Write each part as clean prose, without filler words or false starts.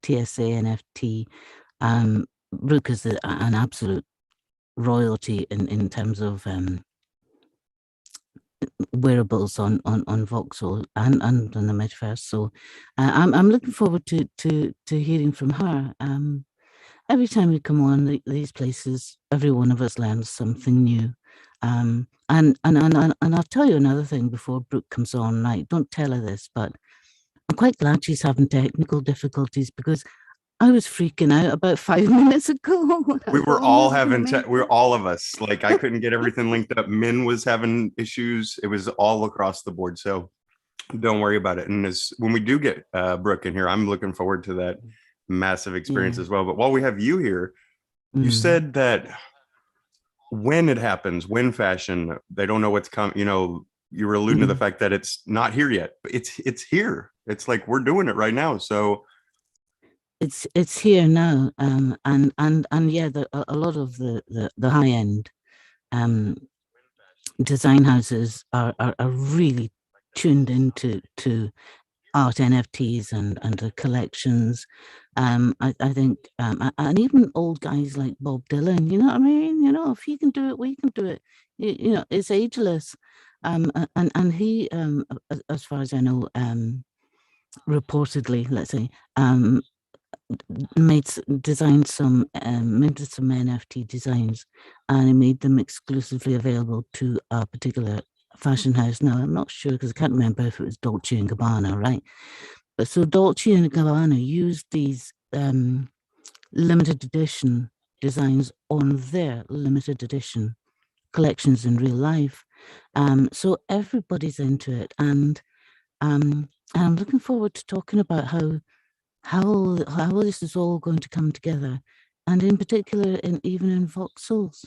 TSA NFT. Brooke is an absolute royalty in terms of wearables on Voxel and on the metaverse. So I'm looking forward to hearing from her. Every time we come on these places, every one of us learns something new. And I'll tell you another thing before Brooke comes on. Right, don't tell her this, but I'm quite glad she's having technical difficulties, because I was freaking out about 5 minutes ago. We were all having, we were all of us, like, I couldn't get everything linked up. Min was having issues. It was all across the board. So don't worry about it. And when we do get Brooke in here, I'm looking forward to that massive experience as well. But while we have you here, you said that when it happens, when fashion, they don't know what's coming. You know, you were alluding to the fact that it's not here yet. It's here. It's like we're doing it right now. So it's here now, and yeah, a lot of the high end design houses are really tuned into art NFTs and the collections. I think, and even old guys like Bob Dylan, you know what I mean? You know, if he can do it, we can do it. You know, it's ageless. And he, as far as I know, reportedly, let's say, designed some NFT designs, and he made them exclusively available to a particular fashion house. Now, I'm not sure, because I can't remember if it was Dolce & Gabbana, right? But so Dolce & Gabbana used these limited edition designs on their limited edition collections in real life. So everybody's into it, and I'm looking forward to talking about how this is all going to come together, and in particular, even in voxels.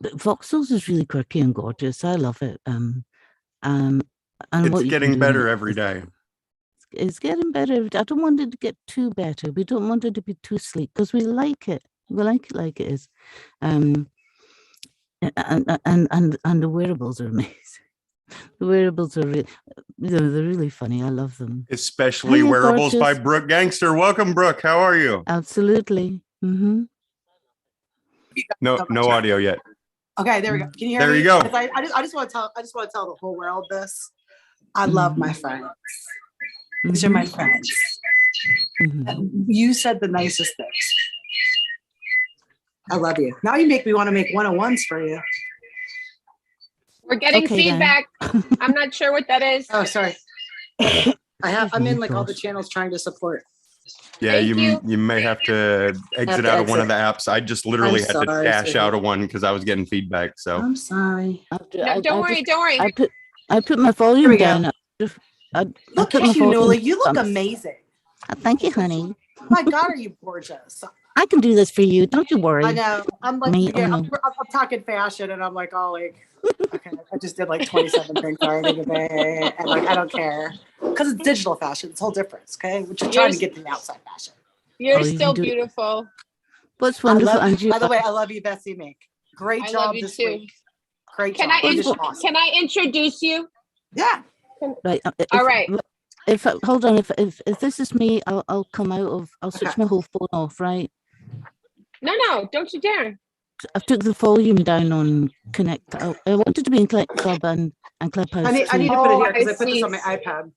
Voxels is really quirky and gorgeous. I love it. And it's getting better every day. It's getting better. I don't want it to get too better. We don't want it to be too sleek, because we like it. We like it like it is. And the wearables are amazing. The wearables are really, they're really funny. I love them. Especially Hiya, wearables gorgeous. By Brooke Ganster. Welcome, Brooke. How are you? Absolutely. No audio yet. Okay, there we go. Can you hear me? There you go. I just want to tell the whole world this. I love my friends. These are my friends. You said the nicest things. I love you. Now you make me want to make 101s for you. We're getting feedback. I'm not sure what that is. Oh, sorry. I'm in like all the channels trying to support. Yeah, you may have to exit out of one of the apps. I just literally had to dash out of one because I was getting feedback. So I'm sorry. No, don't worry. I put my volume down. Look at you, Nuala. You look amazing. Thank you, honey. My God, are you gorgeous? I can do this for you. Don't you worry. I know. I'm like, I'm talking fashion, and I'm like, all like, okay, I just did like 27 things already today, and like, I don't care, because it's digital fashion. It's a whole difference, okay? We're just trying to get to the outside fashion. You're still beautiful. What's wonderful, by the way, I love you, Bessie Mink. Great job this week. Great job. Can I introduce you? Yeah. Right. All right. Hold on. If this is me, I'll come out of. I'll switch my whole phone off. Right. No, don't you dare. I've took the volume down on Connect. I wanted to be in Connect Club and Clubhouse. I need to put it here because I put this on my iPad.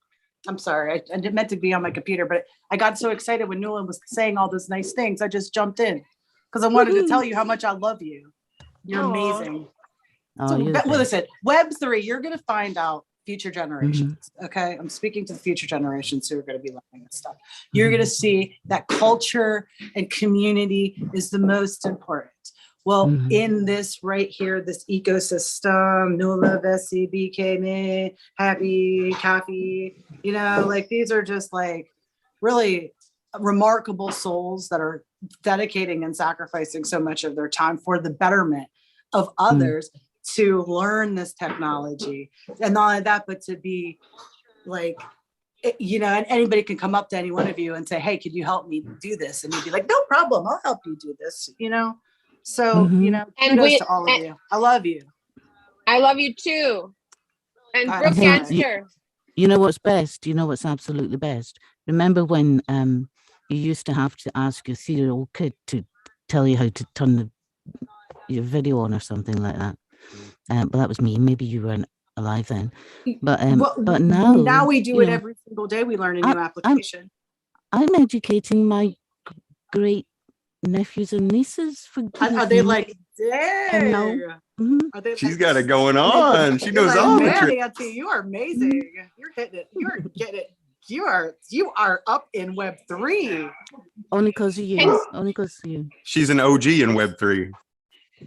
I'm sorry. I didn't meant to be on my computer, but I got so excited when Nuala was saying all those nice things. I just jumped in because I wanted to tell you how much I love you. You're amazing. So, listen, Web3, you're going to find out future generations. Okay. I'm speaking to the future generations who are going to be learning this stuff. You're going to see that culture and community is the most important. Well, in this right here, this ecosystem, Nuala, Bessie, BK, me, Happy, Coffee, you know, like these are just like really remarkable souls that are dedicating and sacrificing so much of their time for the betterment of others to learn this technology. And not only that, but to be like, you know, and anybody can come up to any one of you and say, hey, could you help me do this? And you'd be like, no problem, I'll help you do this, you know? So, you know, kudos to all of you. I love you. I love you too. And Brooke Ganster. You know what's best? You know what's absolutely best? Remember when you used to have to ask your 3-year-old kid to tell you how to turn your video on or something like that? But that was me. Maybe you weren't alive then. But now we do it every single day. We learn a new application. I'm educating my great nephews and nieces. Are they like, dang? She's got it going on. She knows all the tricks. Nancy, you are amazing. You're hitting it. You're getting it. You are up in Web3. Only because of you. Only because of you. She's an OG in Web3.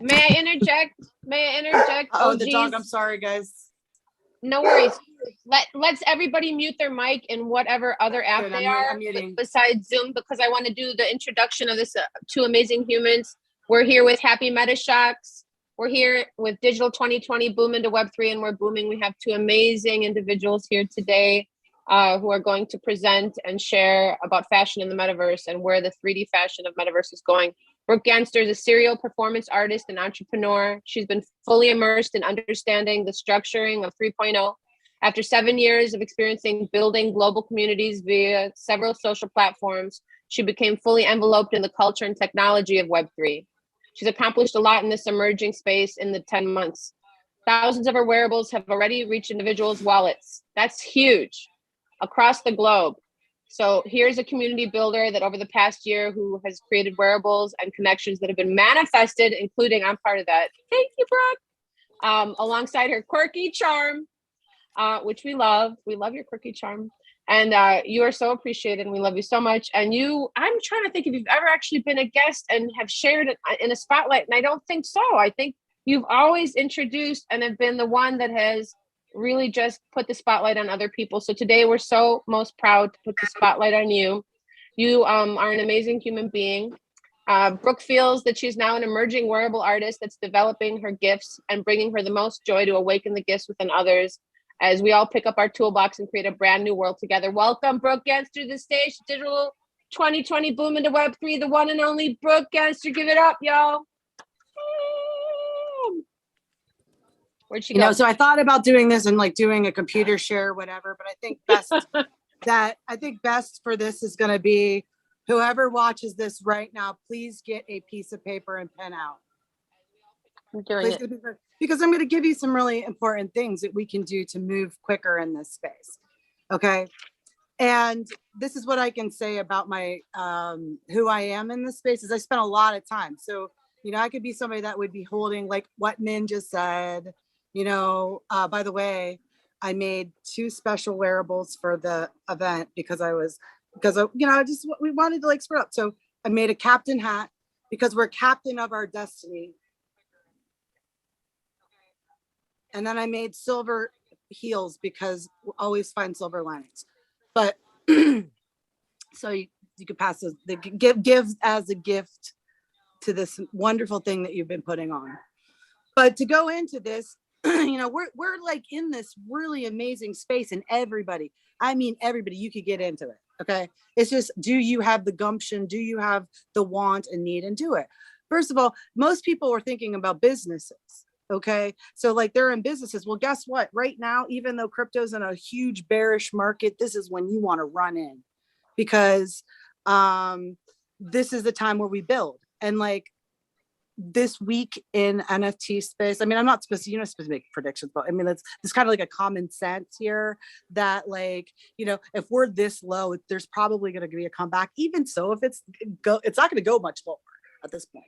May I interject? Oh, the dog. I'm sorry, guys. No worries. Let's everybody mute their mic in whatever other app they are besides Zoom, because I want to do the introduction of this two amazing humans. We're here with Happy Meta Shocks. We're here with Digital 2020 Boom into Web3, and we're booming. We have two amazing individuals here today who are going to present and share about fashion in the metaverse and where the 3D fashion of metaverse is going. Brooke Ganster is a serial performance artist and entrepreneur. She's been fully immersed in understanding the structuring of 3.0. After 7 years of experiencing building global communities via several social platforms, she became fully enveloped in the culture and technology of Web3. She's accomplished a lot in this emerging space in the 10 months. Thousands of her wearables have already reached individuals' wallets. That's huge across the globe. So here's a community builder that over the past year who has created wearables and connections that have been manifested, including, I'm part of that. Thank you, Brooke. Alongside her quirky charm, which we love. We love your quirky charm. And you are so appreciated and we love you so much. And I'm trying to think if you've ever actually been a guest and have shared it in a spotlight. And I don't think so. I think you've always introduced and have been the one that has really just put the spotlight on other people. So today we're so most proud to put the spotlight on you. You are an amazing human being. Brooke feels that she's now an emerging wearable artist that's developing her gifts and bringing her the most joy to awaken the gifts within others as we all pick up our toolbox and create a brand new world together. Welcome, Brooke Ganster, to the stage. Digital 2020 Boom into Web3, the one and only Brooke Ganster. Give it up, y'all. Where'd she go? So I thought about doing this and like doing a computer share or whatever, but I think best for this is going to be whoever watches this right now, please get a piece of paper and pen out. I'm doing it. Because I'm going to give you some really important things that we can do to move quicker in this space. Okay. And this is what I can say about my, who I am in this space is I spent a lot of time. So, I could be somebody that would be holding like what Min just said, by the way, I made 2 special wearables for the event because we wanted to like spread up. So I made a captain hat because we're captain of our destiny. And then I made silver heels because we always find silver linings. But so you could pass those, give as a gift to this wonderful thing that you've been putting on. But to go into this, we're like in this really amazing space, and everybody, you could get into it. Okay. It's just, do you have the gumption? Do you have the want and need and do it? First of all, most people are thinking about businesses. Okay. So like they're in businesses. Well, guess what? Right now, even though crypto's in a huge bearish market, this is when you want to run in because this is the time where we build. And like this week in NFT space, I'm not supposed to, supposed to make predictions, but it's kind of like a common sense here that like, if we're this low, there's probably going to be a comeback. Even so, if it's not going to go much lower at this point,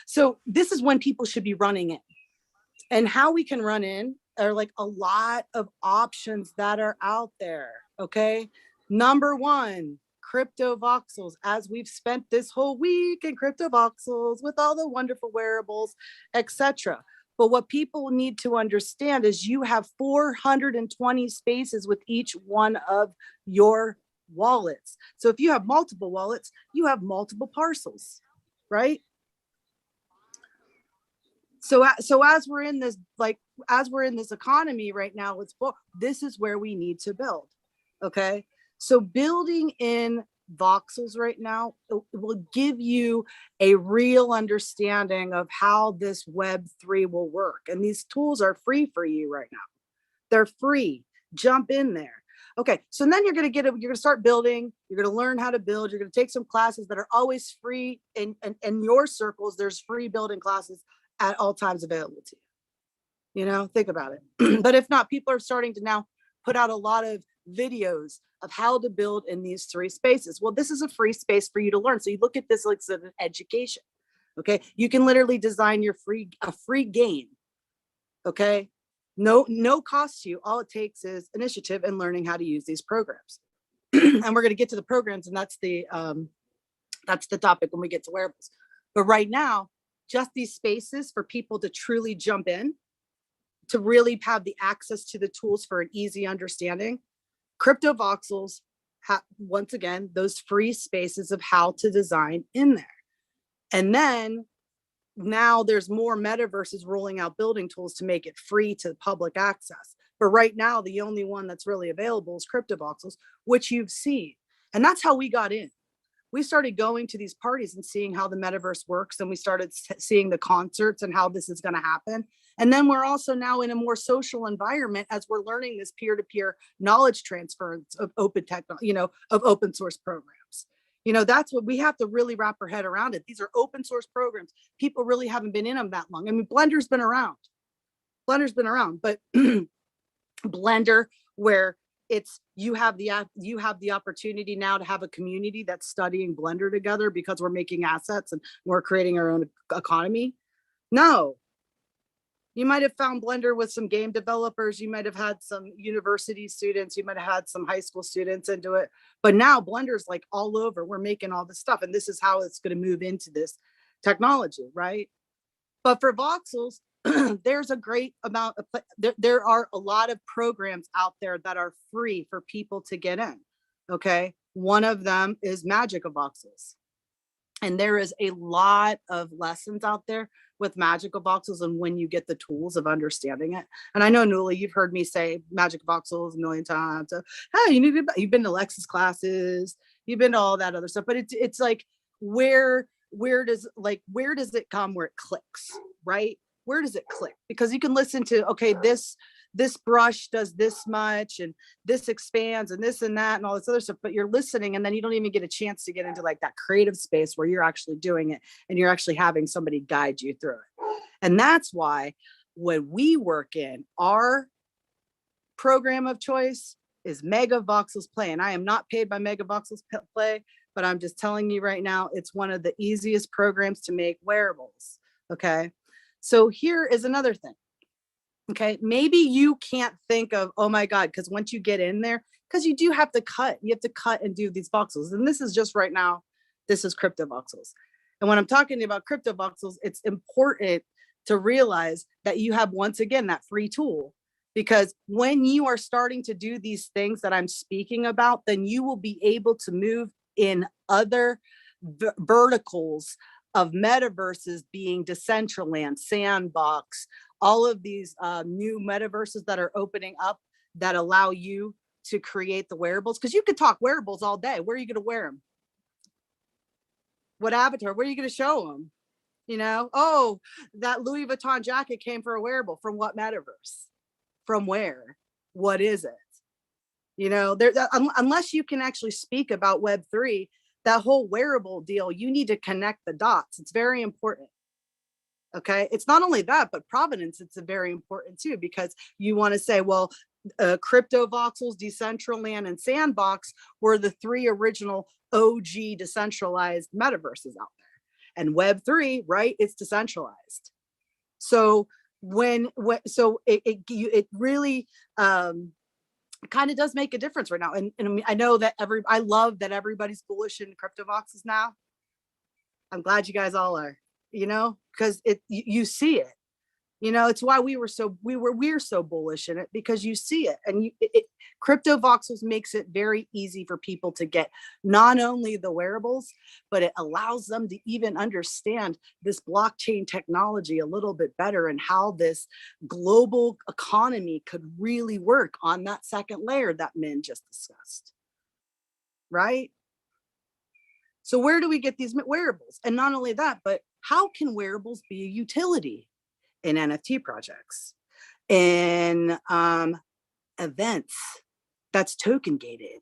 so this is when people should be running in. And how we can run in are like a lot of options that are out there. Okay. Number 1, crypto voxels, as we've spent this whole week in crypto voxels with all the wonderful wearables, etc. But what people need to understand is you have 420 spaces with each one of your wallets. So if you have multiple wallets, you have multiple parcels, right? So as we're in this economy right now, this is where we need to build. Okay. So building in voxels right now will give you a real understanding of how this Web3 will work. And these tools are free for you right now. They're free. Jump in there. Okay, so then you're going to start building, you're going to learn how to build, you're going to take some classes that are always free in your circles. There's free building classes at all times available to you. You know, think about it. But if not, people are starting to now put out a lot of videos of how to build in these 3 spaces. Well, this is a free space for you to learn. So you look at this like an education. Okay, you can literally design a free game. Okay, no cost to you. All it takes is initiative and learning how to use these programs. And we're going to get to the programs, and that's the topic when we get to wearables. But right now, just these spaces for people to truly jump in, to really have the access to the tools for an easy understanding. Crypto voxels have, once again, those free spaces of how to design in there. And then now there's more metaverses rolling out building tools to make it free to public access. But right now, the only one that's really available is crypto voxels, which you've seen. And that's how we got in. We started going to these parties and seeing how the metaverse works. And we started seeing the concerts and how this is going to happen. And then we're also now in a more social environment as we're learning this peer-to-peer knowledge transference of open tech, of open source programs. That's what we have to really wrap our head around it. These are open source programs. People really haven't been in them that long. I mean, Blender's been around, but Blender, where it's you have the opportunity now to have a community that's studying Blender together because we're making assets and we're creating our own economy. No. You might have found Blender with some game developers. You might have had some university students. You might have had some high school students into it. But now Blender's like all over. We're making all this stuff. And this is how it's going to move into this technology, right? But for voxels, there's a great amount of, there are a lot of programs out there that are free for people to get in, okay? One of them is Magic of Voxels. And there is a lot of lessons out there with Magic of Voxels and when you get the tools of understanding it. And I know, Nuala, you've heard me say Magic of Voxels a million times. So, hey, you've been to Lexus classes, you've been to all that other stuff, but it's like, where does it come where it clicks, right? Where does it click? Because you can listen to, okay, this brush does this much and this expands and this and that and all this other stuff, but you're listening and then you don't even get a chance to get into like that creative space where you're actually doing it and you're actually having somebody guide you through it. And that's why when we work in our program of choice is Mega Voxels Play. And I am not paid by Mega Voxels Play, but I'm just telling you right now, it's one of the easiest programs to make wearables. Okay. So here is another thing. Okay, maybe you can't think of, oh my God, because once you get in there, because you do have to cut, and do these voxels. And this is just right now, this is crypto voxels. And when I'm talking about crypto voxels, it's important to realize that you have, once again, that free tool. Because when you are starting to do these things that I'm speaking about, then you will be able to move in other verticals of metaverses, being Decentraland, Sandbox, all of these new metaverses that are opening up that allow you to create the wearables. Because you could talk wearables all day. Where are you going to wear them? What avatar? Where are you going to show them? Oh, that Louis Vuitton jacket came for a wearable. From what metaverse? From where? What is it? Unless you can actually speak about Web3, that whole wearable deal, you need to connect the dots. It's very important. Okay. It's not only that, but provenance, it's very important too, because you want to say, well, crypto voxels, Decentraland, and Sandbox were the 3 original OG decentralized metaverses out there. And Web3, right? It's decentralized. So it really kind of does make a difference right now. And I know that I love that everybody's bullish in crypto voxels now. I'm glad you guys all are, because you see it. It's why we're so bullish in it, because you see it. And crypto voxels makes it very easy for people to get not only the wearables, but it allows them to even understand this blockchain technology a little bit better and how this global economy could really work on that second layer that Min just discussed, right? So where do we get these wearables? And not only that, but how can wearables be a utility in NFT projects, in events that's token gated,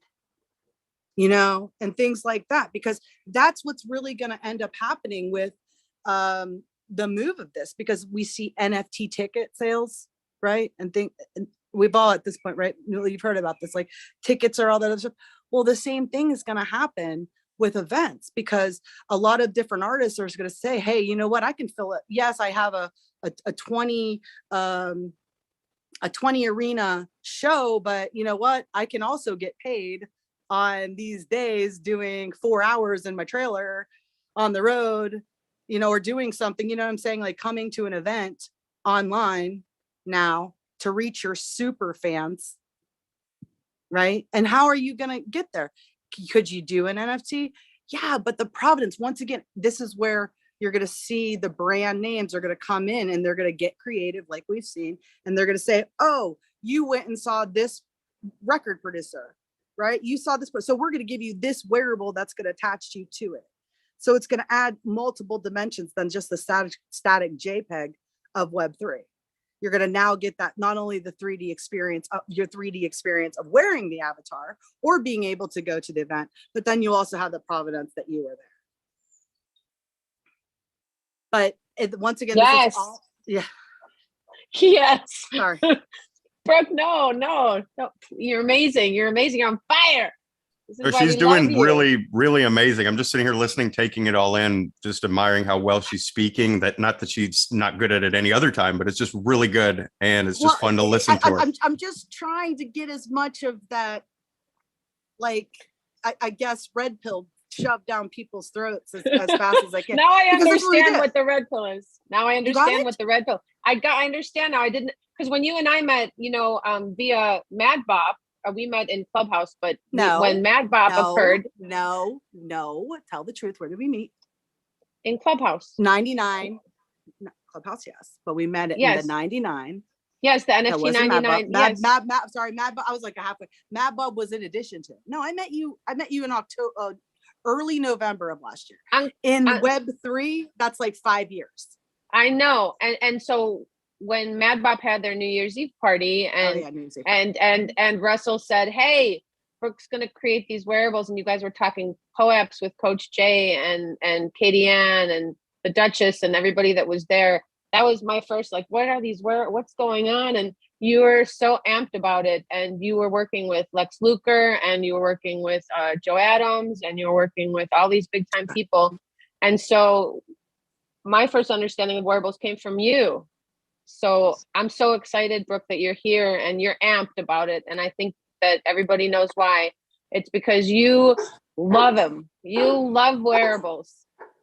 you know, and things like that, because that's what's really going to end up happening with the move of this, because we see NFT ticket sales, right? And we've all at this point, right? You've heard about this, like tickets are all that other stuff. Well, the same thing is going to happen with events, because a lot of different artists are going to say, hey, you know what, I can fill it. Yes, I have a 20 arena show, but you know what, I can also get paid on these days doing 4 hours in my trailer on the road, you know, or doing something, you know what I'm saying? Like coming to an event online now to reach your super fans, right? And how are you going to get there? Could you do an NFT? Yeah, but the provenance, once again, this is where you're going to see the brand names are going to come in and they're going to get creative, like we've seen, and they're going to say, oh, you went and saw this record producer, right? You saw this, so we're going to give you this wearable that's going to attach you to it. So it's going to add multiple dimensions than just the static JPEG of Web3. You're going to now get that, not only the 3D experience, your 3D experience of wearing the avatar or being able to go to the event, but then you also have the provenance that you were there. But once again, yes. This is all, yeah. Yes. Sorry. Brooke, no. You're amazing. You're amazing. You're on fire. She's doing really, really amazing. I'm just sitting here listening, taking it all in, just admiring how well she's speaking. That not that she's not good at it any other time, but it's just really good, and it's just fun to listen to her. I'm just trying to get as much of that, like I guess, red pill shoved down people's throats as fast as I can. Now I understand what the red pill is. Now I understand what the red pill. I understand now. I didn't, because when you and I met, you know, via Mad Bob. We met in Clubhouse, but when Mad Bob occurred. No, tell the truth. Where did we meet? In Clubhouse. 99. No, Clubhouse, yes. But we met in the 99. Yes, the NFT 99. Mad Bob. I was like halfway. Mad Bob was in addition to. No, I met you in October, early November of last year. In Web3, that's like 5 years. I know. And so when Mad Bob had their New Year's Eve party and Russell said, hey, Brooke's going to create these wearables, and you guys were talking POAPs with Coach Jay and Katie Ann and the Duchess and everybody that was there. That was my first, like, what are these, what's going on? And you were so amped about it, and you were working with Lex Luker, and you were working with Joe Adams, and you were working with all these big time people. And so my first understanding of wearables came from you. So I'm so excited, Brooke, that you're here and you're amped about it. And I think that everybody knows why. It's because you love them. You love wearables.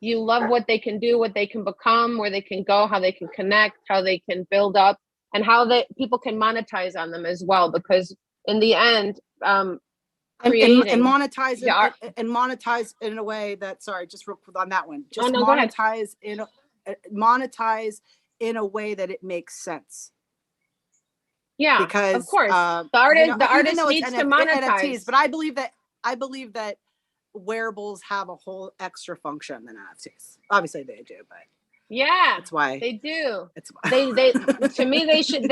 You love what they can do, what they can become, where they can go, how they can connect, how they can build up, and how people can monetize on them as well. Because in the end, creating and monetize in a way that, sorry, just real quick on that one. Just monetize in a way that it makes sense. Yeah, because of course, the artist needs to monetize. NFTs, but I believe that wearables have a whole extra function than NFTs. Obviously, they do, but yeah, that's why they do. It's why. They to me they should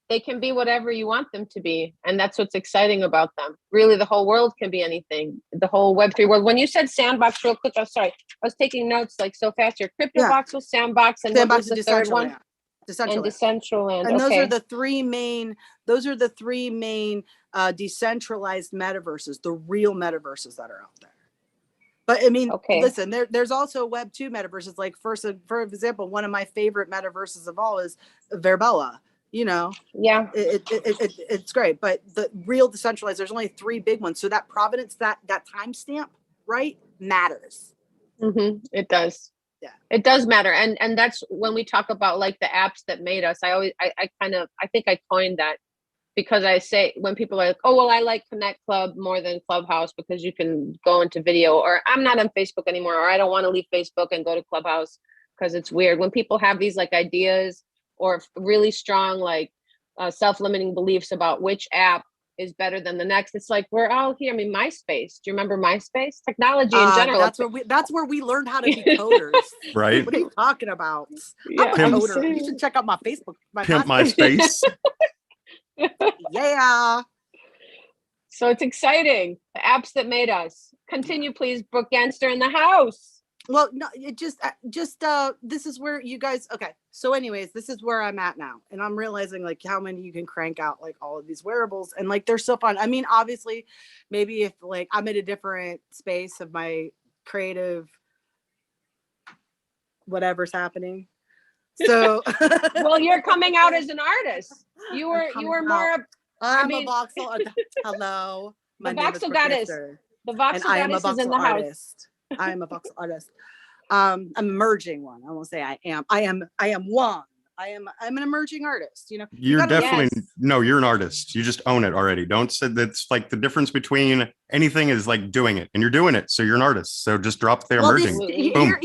they can be whatever you want them to be, and that's what's exciting about them. Really, the whole world can be anything. The whole Web3 world. When you said sandbox, real quick, I'm sorry, I was taking notes like so fast. Your CryptoBox was sandbox, and what was the third one? Decentraland. And those are the three main. Those are the three main decentralized metaverses, the real metaverses that are out there. But I mean, listen, there's also Web2 metaverses. Like for example, one of my favorite metaverses of all is Verbella. You know, yeah, it's great, but the real decentralized, there's only three big ones. So that provenance, that timestamp, right, matters. Mm-hmm. It does. Yeah, it does matter, and that's when we talk about like the apps that made us. I think I coined that, because I say when people are like, oh well, I like Connect Club more than Clubhouse because you can go into video, or I'm not on Facebook anymore, or I don't want to leave Facebook and go to Clubhouse because it's weird. When people have these like ideas or really strong like self-limiting beliefs about which app is better than the next, it's like we're all here. I mean, MySpace. Do you remember MySpace? Technology in general. That's where we learned how to be coders. Right? What are you talking about? Yeah, I'm a coder. You should check out my Facebook. Pimp MySpace. Yeah. So it's exciting. The apps that made us. Continue, please, Brooke Ganster in the house. Well, no, it just this is where you guys, okay. So anyways, this is where I'm at now. And I'm realizing like how many you can crank out, like all of these wearables, and like, they're so fun. I mean, obviously maybe if like I'm in a different space of my creative, whatever's happening. So, well, you're coming out as an artist. You were more, I'm a voxel. Hello. The voxel goddess. The voxel goddess is in the house. I am a voxel artist. I'm emerging one. I won't say I am. I am one. I'm an emerging artist. You know, you're definitely you're an artist. You just own it already. Don't say that's like the difference between anything is like doing it, and you're doing it, so you're an artist. So just drop the emerging. Here.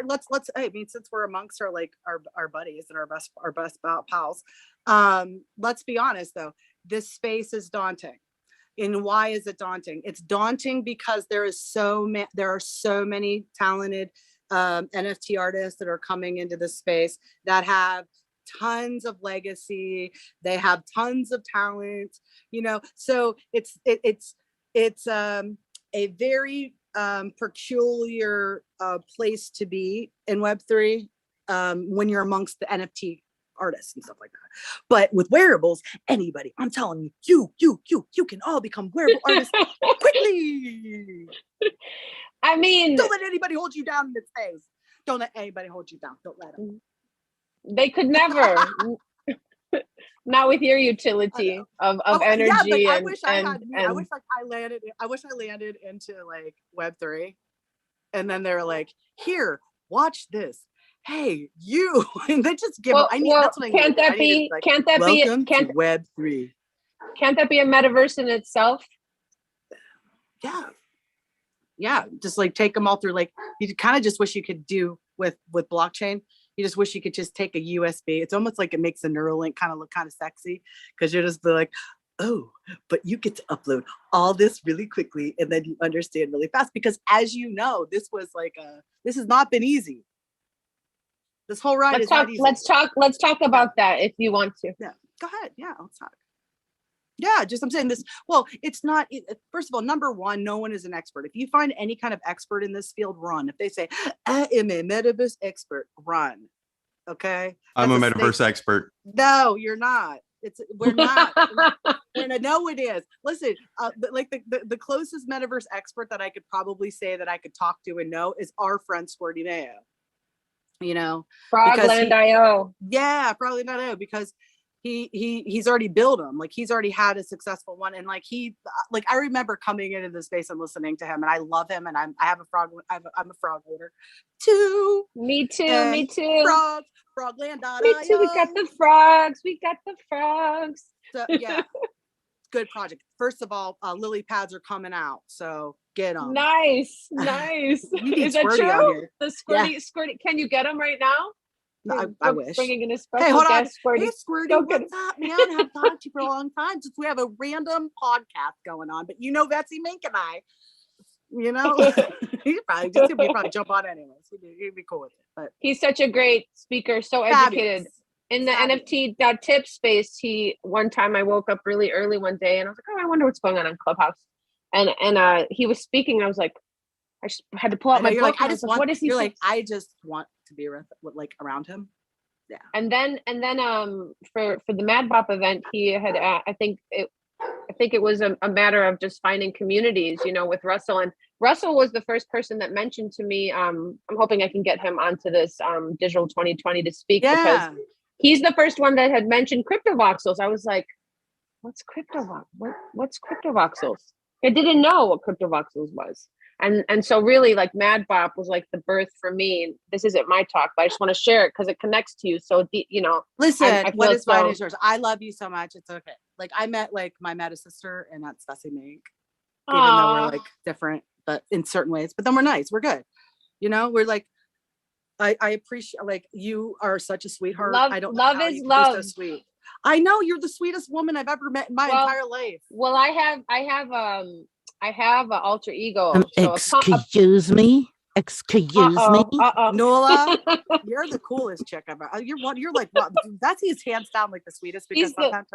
Let's. I mean, since we're amongst our like our buddies and our best pals, let's be honest though. This space is daunting. And why is it daunting? It's daunting because there are so many talented NFT artists that are coming into this space that have tons of legacy. They have tons of talent, you know. So it's a very peculiar place to be in Web3 when you're amongst the NFT artists and stuff like that. But with wearables, anybody, I'm telling you, you can all become wearable artists quickly. I mean, don't let anybody hold you down in this space. Don't let anybody hold you down. Don't let them. They could never. Not with your utility of energy. Yeah, I wish I landed into like Web3, and then they're like, "Here, watch this. Hey, you," and they just give. That's what I need. Can't that be Web3? Can't that be a metaverse in itself? Yeah. Just like take them all through. Like you kind of just wish you could do with blockchain. You just wish you could just take a USB. It's almost like it makes a Neuralink kind of look kind of sexy because you're just like, oh, but you get to upload all this really quickly and then you understand really fast. Because as you know, this has not been easy. This whole ride is not easy. Let's talk about that if you want to. Yeah, go ahead. Yeah, let's talk. Yeah, I'm saying this. Well, it's not. First of all, number one, no one is an expert. If you find any kind of expert in this field, run. If they say, I am a metaverse expert, run. Okay? I'm a metaverse expert. No, you're not. We're not. No, it is. Listen, like the closest metaverse expert that I could probably say that I could talk to and know is our friend Squirty Mayo. You know, Frogland.io. Yeah, Frogland.io, because he's already built them. Like he's already had a successful one, and like I remember coming into the space and listening to him, and I love him, and I'm a frog holder too. Me too. Frogland.io. Me too. We got the frogs. So yeah, good project. First of all, lily pads are coming out, so get them. Nice. Is that true? The Squirty. Can you get them right now? No, I wish. Bringing in a special hey, hold on. guest, Squirty. Hey, Squirty, what's up, man? I haven't talked to you for a long time since we have a random podcast going on. But you know, Betsy Mink and I, you know, he'd probably jump on anyways. He'd be cool with it. But he's such a great speaker, so educated. In the NFT.tip space, one time I woke up really early one day and I was like, oh, I wonder what's going on Clubhouse. And he was speaking. And I was like, I just had to pull out my book. Like, what is he like? I just want to be around him. Yeah. And then for the Mad Bop event, he had I think it was a matter of just finding communities, you know, with Russell. And Russell was the first person that mentioned to me. I'm hoping I can get him onto this Digital 2020 to speak because he's the first one that had mentioned crypto voxels. I was like, what's cryptovoxels? I didn't know what cryptovoxels was. And so really like Mad Bop was like the birth for me. This isn't my talk, but I just want to share it because it connects to you. So, you know, listen, what is mine is yours. I love you so much. It's okay. Like I met like my meta sister and that's Bessie Mink, even though we're like different, but in certain ways, but then we're nice. We're good. You know, we're like, I appreciate, like you are such a sweetheart. Love is love. You're so sweet. I know you're the sweetest woman I've ever met in my entire life. Well, I have an alter ego. Excuse me. Excuse me. Nuala, you're the coolest chick ever. You're like, what? That's he's hands down like the sweetest because sometimes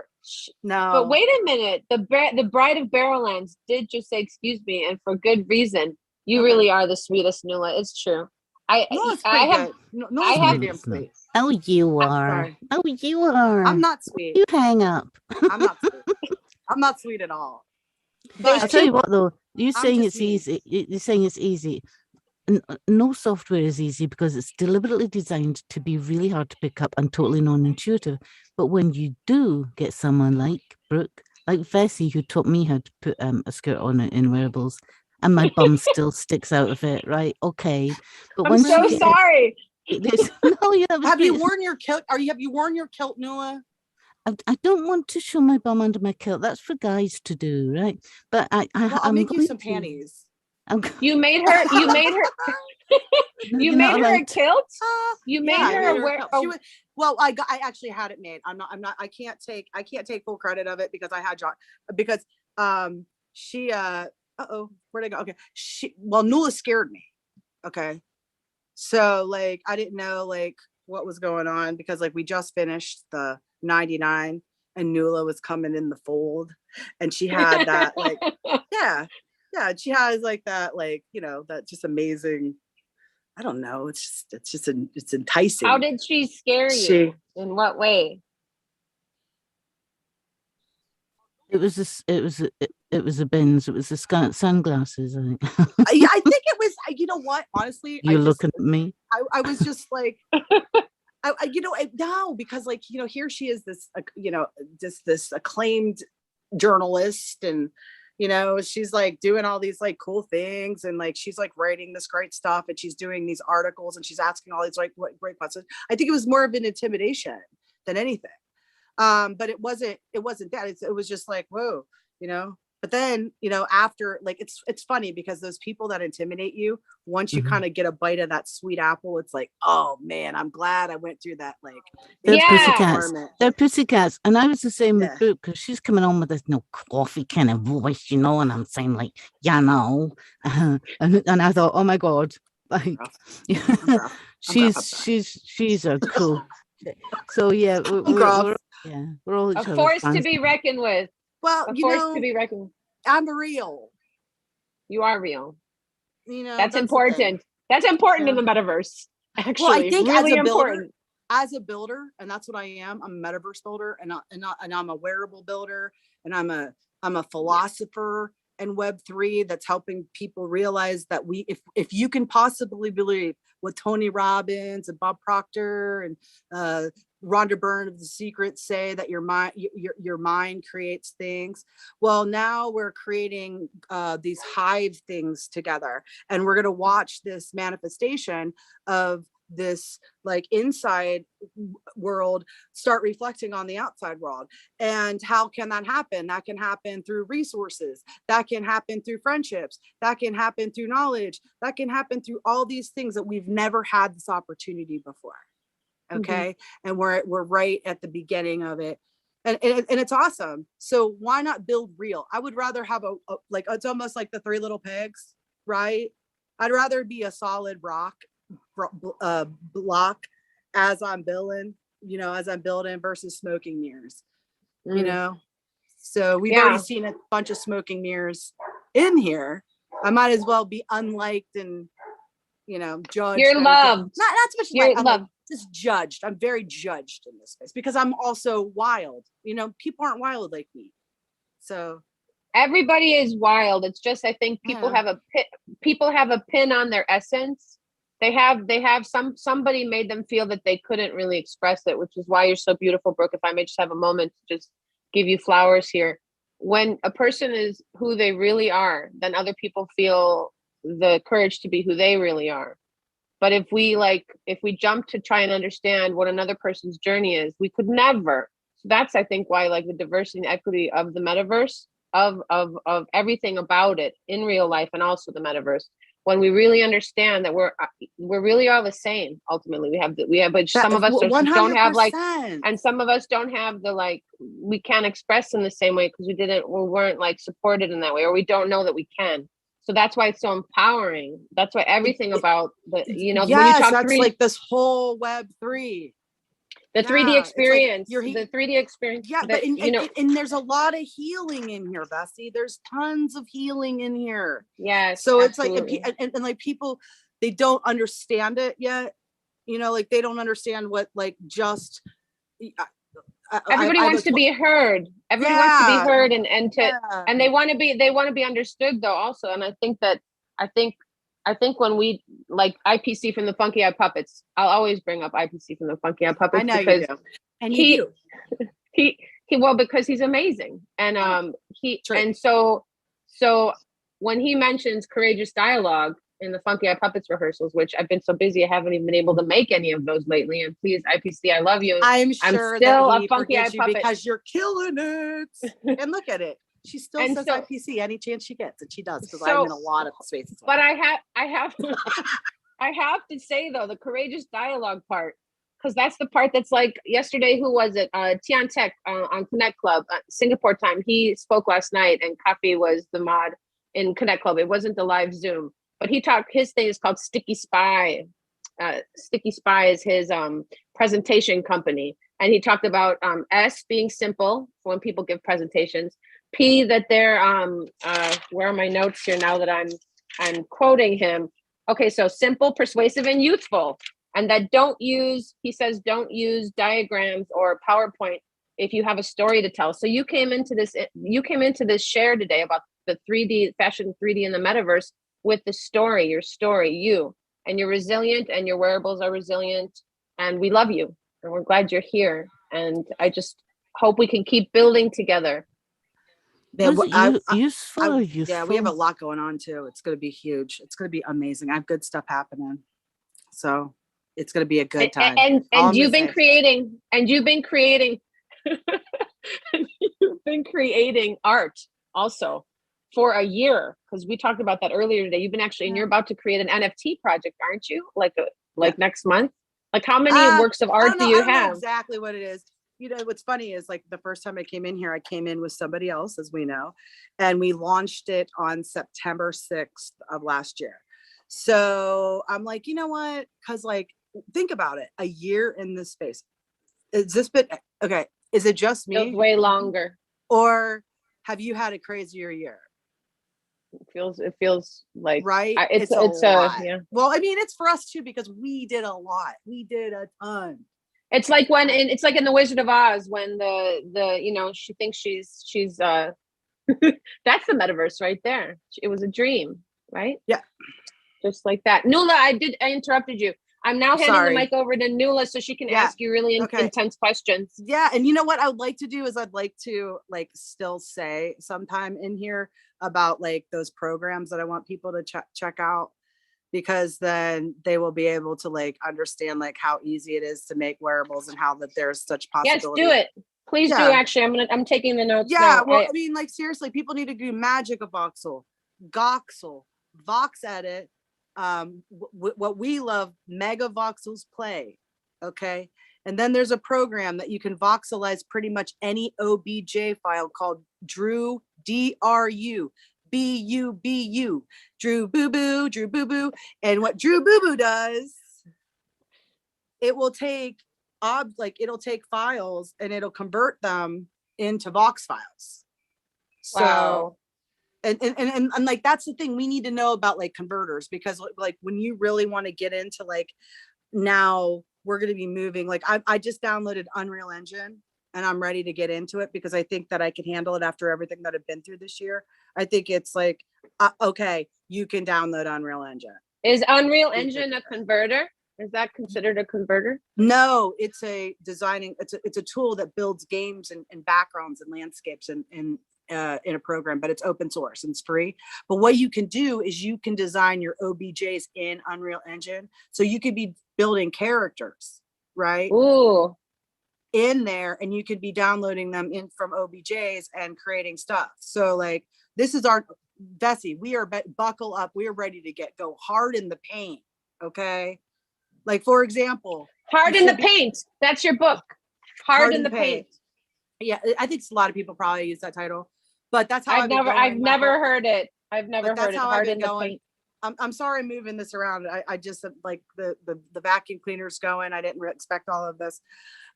no. But wait a minute, the bride of Barrowlands did just say excuse me, and for good reason. You really are the sweetest, Nuala. It's true. I have pretty damn sweet. Oh, you are. Oh, you are. I'm not sweet. You hang up. I'm not sweet. I'm not sweet at all. But I'll tell you what, though. You're saying it's easy. You're saying it's easy. No software is easy because it's deliberately designed to be really hard to pick up and totally non-intuitive. But when you do get someone like Brooke, like Vessi, who taught me how to put a skirt on in wearables, and my bum still sticks out of it, right? Okay. But I'm so sorry. Have you worn your kilt? Have you worn your kilt, Nuala? I don't want to show my bum under my kilt. That's for guys to do, right? But I'll make you some panties. You made her. You made her. You made her a kilt. You made her wear. Well, I actually had it made. I'm not. I can't take full credit of it because I had John. Because she. Where'd I go? Okay. Nuala scared me. Okay. So like I didn't know like what was going on because like we just finished the 99 and Nuala was coming in the fold and she had that like yeah she has like that like that just amazing. I don't know, it's enticing. How did she scare you? In what way? It was a Benz. It was the sunglasses. I think. I think it was. You know what? Honestly, you're looking at me. I was just like, no, because like here she is, this this acclaimed journalist, and she's like doing all these like cool things, and like she's like writing this great stuff, and she's doing these articles, and she's asking all these like great questions. I think it was more of an intimidation than anything. But it wasn't that. It was just like, whoa, but then after, like, it's funny because those people that intimidate you, once you kind of get a bite of that sweet apple, it's like, oh man, I'm glad I went through that. Like, they're pussycats. And I was the same with Brooke because she's coming on with this coffee kind of voice, and I'm saying like, and I thought, oh my God, like she's a cool. So yeah, we're all a force to be reckoned with. Well, a force to be reckoned with. I'm real. You are real. That's important. That's important in the metaverse. Actually, well, I think really as a builder, and that's what I am. I'm a metaverse builder, and I'm a wearable builder, and I'm a philosopher and Web3 that's helping people realize that if you can possibly believe what Tony Robbins and Bob Proctor and Rhonda Byrne of The Secret say, that your mind creates things. Well, now we're creating these hive things together, and we're going to watch this manifestation of this like inside world start reflecting on the outside world. And how can that happen? That can happen through resources, that can happen through friendships, that can happen through knowledge, that can happen through all these things that we've never had this opportunity before. Okay. And we're right at the beginning of it, and it's awesome. So why not build real? I would rather have a like, it's almost like the Three Little Pigs, right? I'd rather be a solid block as I'm building versus smoking mirrors. So we've already seen a bunch of smoking mirrors in here. I might as well be unliked and judged. You're loved. Not so much like I'm loved. Just judged. I'm very judged in this space because I'm also wild. People aren't wild like me. So everybody is wild. It's just, I think people have a pin on their essence. They have somebody made them feel that they couldn't really express it, which is why you're so beautiful, Brooke. If I may just have a moment to just give you flowers here. When a person is who they really are, then other people feel the courage to be who they really are. But if we jump to try and understand what another person's journey is, we could never. So that's, I think, why like the diversity and equity of the metaverse, of everything about it in real life and also the metaverse. When we really understand that we're really all the same. Ultimately, we have, but some of us don't have like, and some of us don't have the like. We can't express in the same way because we weren't like supported in that way, or we don't know that we can. So that's why it's so empowering. That's why everything about the, you know, when you yes, talk that's 3D, like this whole Web3. the 3D experience, Like the 3D experience. Yeah, but and there's a lot of healing in here, Bessie. There's tons of healing in here. Yes. So absolutely. it's like, and like people, they don't understand it yet. You know, like they don't understand what like just. Everybody wants to be heard. Everybody wants to be heard and they want to be understood though also. And I think when we like IPC from the Funky Eye Puppets, I'll always bring up IPC from the Funky Eye Puppets. I know because you do. And you do. He well, because he's amazing. And and so when he mentions courageous dialogue in the Funky Eye Puppets rehearsals, which I've been so busy, I haven't even been able to make any of those lately. And please, IPC, I love you. I'm sure still that he a Funky Eye Puppet because you're killing it. And look at it. She still and says so, IPC any chance she gets, and she does, because I'm in a lot of spaces. But I have I have to say though, the courageous dialogue part, because that's the part that's like yesterday. Who was it? Tian Tech on Connect Club, Singapore time. He spoke last night, and Kafi was the mod in Connect Club. It wasn't the live Zoom, but he talked. His thing is called Sticky Spy. Sticky Spy is his presentation company, and he talked about S being simple for when people give presentations. P that they're where are my notes here now that I'm quoting him. Okay, so simple, persuasive, and youthful. And that he says don't use diagrams or PowerPoint if you have a story to tell. So you came into this share today about the 3D fashion, 3D in the metaverse with the story, your story, you, and you're resilient and your wearables are resilient, and we love you and we're glad you're here. And I just hope we can keep building together. Useful. Yeah, we have a lot going on too. It's going to be huge. It's going to be amazing. I have good stuff happening. So it's going to be a good time. And you've been creating art also for a year, because we talked about that earlier today. You've been actually, and you're about to create an NFT project, aren't you? Like next month? Like how many works of art do you have? I don't know exactly what it is. You know, what's funny is like the first time I came in here, I came in with somebody else, as we know, and we launched it on September 6th of last year. So I'm like, you know what? Because like, think about it, a year in this space. Is this been okay? Is it just me? Feels way longer. Or have you had a crazier year? It feels like right. It's a lot. Yeah. Well, I mean, it's for us too, because we did a lot. We did a ton. It's like it's like in the Wizard of Oz when the you know, she thinks she's that's the metaverse right there. It was a dream, right? Yeah. Just like that. Nuala, I interrupted you. I'm now handing the mic over to Nuala so she can ask you really intense questions. Yeah. And you know what I would like to do is I'd like to like still say sometime in here about like those programs that I want people to check out, because then they will be able to like understand like how easy it is to make wearables and how that there's such possibility. Yes, do it. Please do. Actually, I'm taking the notes. Yeah. Now. Well, I mean, like seriously, people need to do Magic of Voxel, Goxel, Vox Edit. What we love, Mega Voxels Play. Okay. And then there's a program that you can voxelize pretty much any OBJ file called Drew, DRU, BUBU, Drew Boo Boo. And what Drew Boo Boo does, it will take it'll take files and it'll convert them into Vox files. So wow. And like that's the thing we need to know about, like converters, because like when you really want to get into like, now we're going to be moving, like I just downloaded Unreal Engine and I'm ready to get into it because I think that I can handle it after everything that I've been through this year. I think it's like okay, you can download Unreal Engine. Is Unreal Engine a converter? Is that considered a converter? No, it's a it's a tool that builds games and backgrounds and landscapes and in a program, but it's open source and it's free. But what you can do is you can design your OBJs in Unreal Engine, so you could be building characters, right? Ooh. In there, and you could be downloading them in from OBJs and creating stuff. So like this is our Bessie, we are buckle up, we are ready to go hard in the paint. Okay, like for example, Hard in the Paint. That's your book. Hard in the paint. Yeah, I think a lot of people probably use that title, but that's how I've never heard it. I've never But heard that's it. how I've Hard been in the going. paint. I'm sorry moving this around. I just like the vacuum cleaner's going. I didn't expect all of this.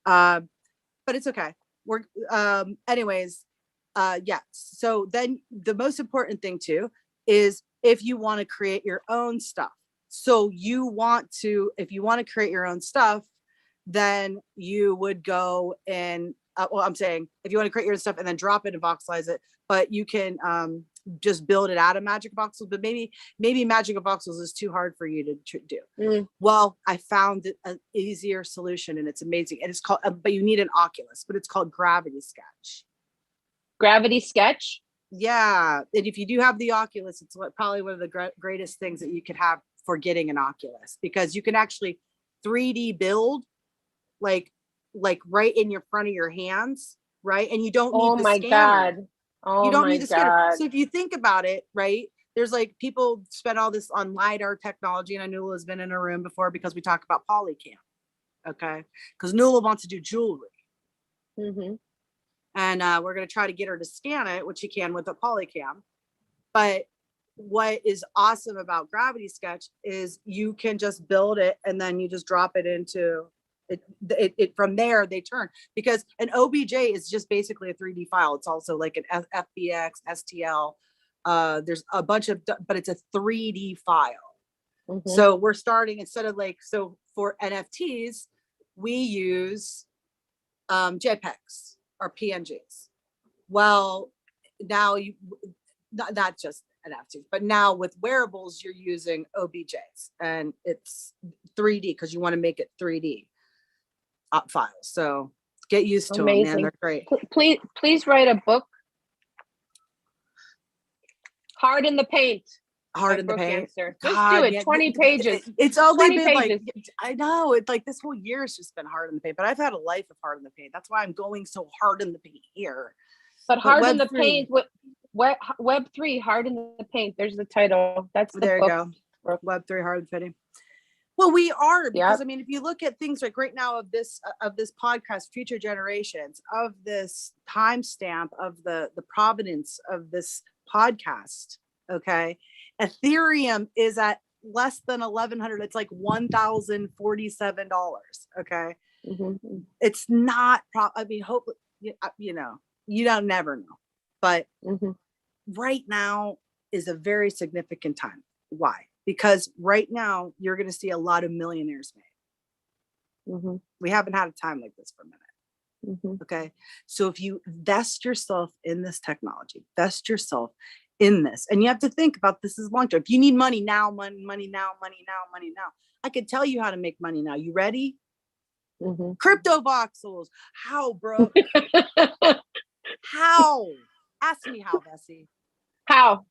But it's okay. We're anyways, yeah. So then the most important thing too is if you want to create your own stuff. So if you want to create your own stuff, then you would go and well, I'm saying if you want to create your own stuff and then drop it and voxelize it, but you can just build it out of Magic Voxels, but maybe Magic Voxels is too hard for you to do. Well, I found an easier solution and it's amazing. And it's called, but you need an Oculus, but it's called Gravity Sketch. Gravity Sketch? Yeah. And if you do have the Oculus, it's probably one of the greatest things that you could have for getting an Oculus, because you can actually 3D build like right in your front of your hands, right? And you don't need the scanner. You don't need the scanner. So if you think about it, right, there's like people spend all this on LiDAR technology, and I know Nuala's been in a room before because we talk about polycam, okay? Because Nuala wants to do jewelry. And we're going to try to get her to scan it, which she can with a polycam. But what is awesome about Gravity Sketch is you can just build it and then you just drop it into it from there they turn, because an OBJ is just basically a 3D file. It's also like an FBX, STL. There's a bunch of, but it's a 3D file. So we're starting, instead of like, so for NFTs, we use JPEGs or PNGs. Well, now you, not just NFTs, but now with wearables, you're using OBJs and it's 3D because you want to make it 3D files. So get used to them, man. They're great. Please write a book. Hard in the Paint. Hard in the Paint. Ganster. Just do it. 20 pages. It's only been pages. like, I know, it's like this whole year has just been hard in the paint, but I've had a life of hard in the paint. That's why I'm going so hard in the paint here. But hard in the paint, Web3, Hard in the Paint. There's the title. That's the there book. You go. Web3 hard and fitting. Well, we are, because I mean, if you look at things like right now of this podcast, future generations, of this timestamp of the provenance of this podcast, okay, Ethereum is at less than 1,100. It's like $1,047. Okay, it's not. I mean, hopefully, you know, you don't never know, but right now is a very significant time. Why? Because right now you're going to see a lot of millionaires made. We haven't had a time like this for a minute. Okay. So if you invest yourself in this technology, invest yourself in this, and you have to think about this as long term. If you need money now, money now, I could tell you how to make money now. You ready? Crypto voxels. How, bro? How? Ask me how, Bessie. How?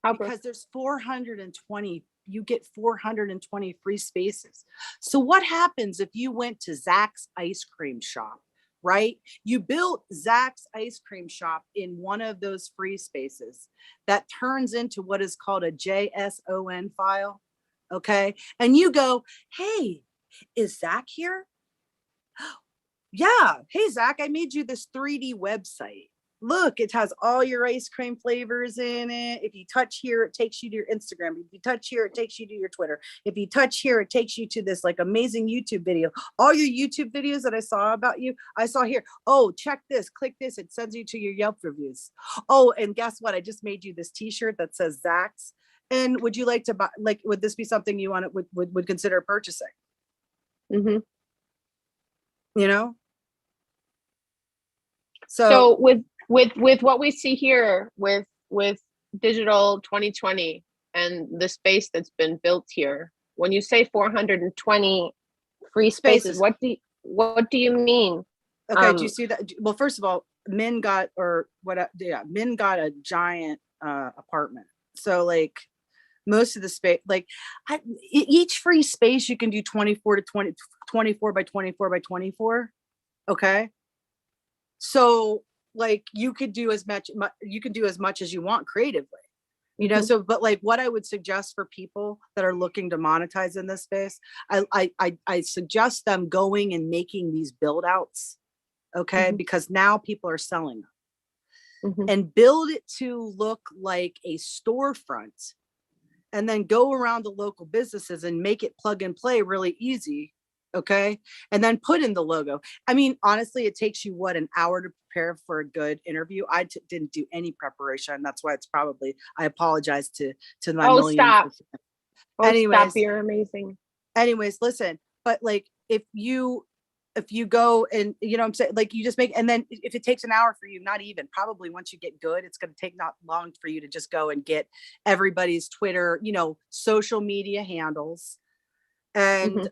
Because there's 420, you get 420 free spaces. So what happens if you went to Zach's ice cream shop, right? You built Zach's ice cream shop in one of those free spaces that turns into what is called a JSON file, okay? And you go, hey, is Zach here? Yeah. Hey, Zach, I made you this 3D website. Look, it has all your ice cream flavors in it. If you touch here, it takes you to your Instagram. If you touch here, it takes you to your Twitter. If you touch here, it takes you to this like amazing YouTube video. All your YouTube videos that I saw about you, I saw here. Oh, check this, click this. It sends you to your Yelp reviews. Oh, and guess what? I just made you this t-shirt that says Zach's. And would you like to buy, like, would this be something you would consider purchasing? You know? So with what we see here with digital 2020 and the space that's been built here, when you say 420 free spaces, what do you mean? Okay, do you see that? Well, first of all, Min got a giant apartment. So like most of the space, like each free space you can do 24 by 24 by 24. Okay. So like you could do as much as you want creatively, you know. So but like what I would suggest for people that are looking to monetize in this space, I suggest them going and making these build outs, okay, because now people are selling them. and build it to look like a storefront, and then go around to local businesses and make it plug and play really easy. Okay. And then put in the logo. I mean, honestly, it takes you an hour to prepare for a good interview. I didn't do any preparation. That's why it's probably, I apologize to my millions. Stop. Anyways, stop. You're amazing. Anyways, listen, but like, if you go and, you know what I'm saying, like, you just make, and then if it takes an hour for you, not even, probably once you get good, it's going to take not long for you to just go and get everybody's Twitter, you know, social media handles, and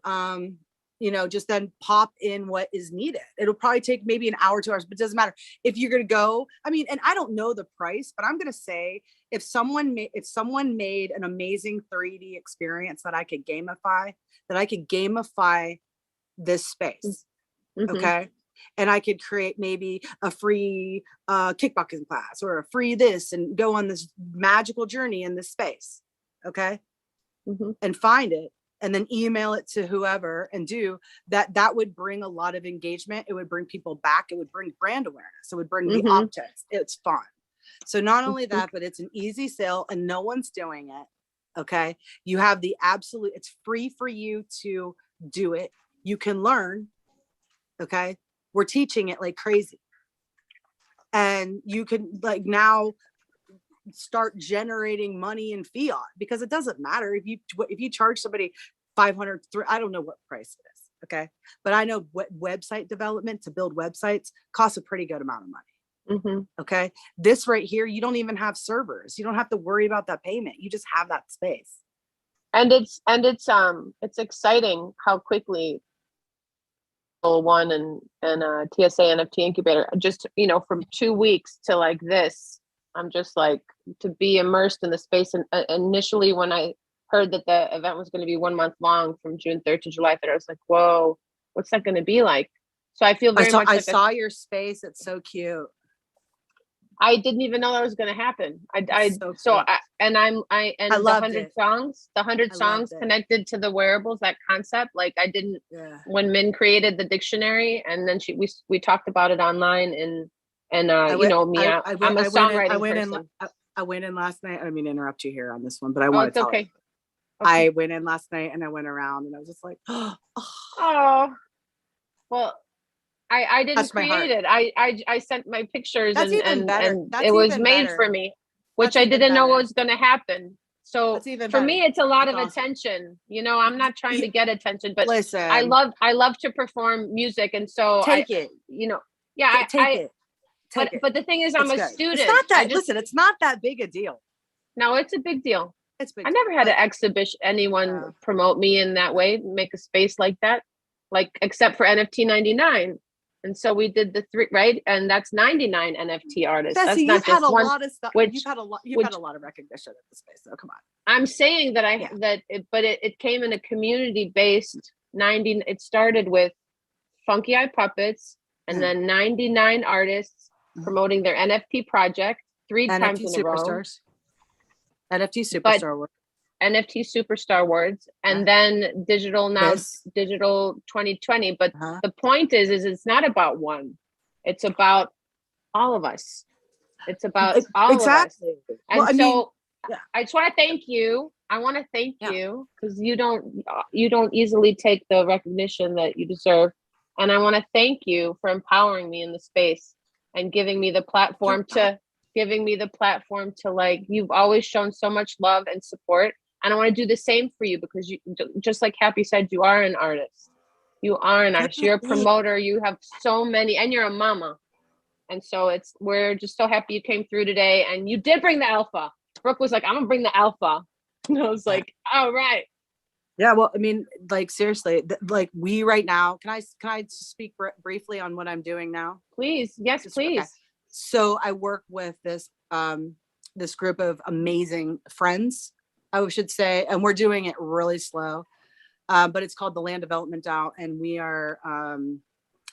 you know, just then pop in what is needed. It'll probably take maybe an hour, 2 hours, but it doesn't matter. If you're going to go, I mean, and I don't know the price, but I'm going to say if someone made an amazing 3D experience that I could gamify this space. Okay. And I could create maybe a free kickboxing class or a free this, and go on this magical journey in this space. Okay. And find it, and then email it to whoever, and do that. That would bring a lot of engagement. It would bring people back. It would bring brand awareness. It would bring the optics. It's fun. So not only that, but it's an easy sale and no one's doing it. Okay. You have the absolute, it's free for you to do it. You can learn. Okay. We're teaching it like crazy. And you can like now start generating money in fiat, because it doesn't matter if you charge somebody 500, I don't know what price it is. Okay. But I know what website development to build websites costs a pretty good amount of money. Okay. This right here, you don't even have servers. You don't have to worry about that payment. You just have that space. And it's exciting how quickly one and TSA NFT incubator, just, you know, from 2 weeks to like this, I'm just like, to be immersed in the space. And initially when I heard that the event was going to be 1 month long from June 3rd to July 3rd, I was like, whoa, what's that going to be like? So I feel very much. I saw your space. It's so cute. I didn't even know that was going to happen. And the 100 songs connected to the wearables, that concept, like I didn't, when Min created the dictionary, and then we talked about it online, and I'm a songwriting person. I went in last night. I don't mean to interrupt you here on this one, but I want to tell you. Okay. I went in last night and I went around and I was just like, oh, well, I didn't create it. I sent my pictures, and it was made for me, which I didn't know was going to happen. So for me, it's a lot of attention. You know, I'm not trying to get attention, but listen, I love to perform music, and so take it. You know, take it. But the thing is, I'm a student. It's not that. Listen, it's not that big a deal. No, it's a big deal. It's big. I never had an exhibition, anyone promote me in that way, make a space like that, like except for NFT 99. And so we did the 3, right? And that's 99 NFT artists. That's not just one. Lot of stuff. You've had a lot of recognition in the space. So come on. I'm saying that it came in a community-based 90. It started with Funky Eye Puppets, and then 99 artists promoting their NFT project 3 times in a row. NFT Superstar Awards. NFT Superstar Awards, and then digital 2020. But the point is it's not about one. It's about all of us. It's about all of us. And I just want to thank you. I want to thank you, because you don't easily take the recognition that you deserve. And I want to thank you for empowering me in the space and giving me the platform to like, you've always shown so much love and support. And I want to do the same for you, because you, just like Happy said, you are an artist. You are an artist. You're a promoter. You have so many, and you're a mama. And so we're just so happy you came through today, and you did bring the alpha. Brooke was like, I'm gonna bring the alpha. And I was like, all right. Yeah, well, I mean, like, seriously, like, we right now, can I speak briefly on what I'm doing now? Please. Yes, please. Okay. So I work with this group of amazing friends, I should say, and we're doing it really slow, but it's called the Land Development DAO, and we are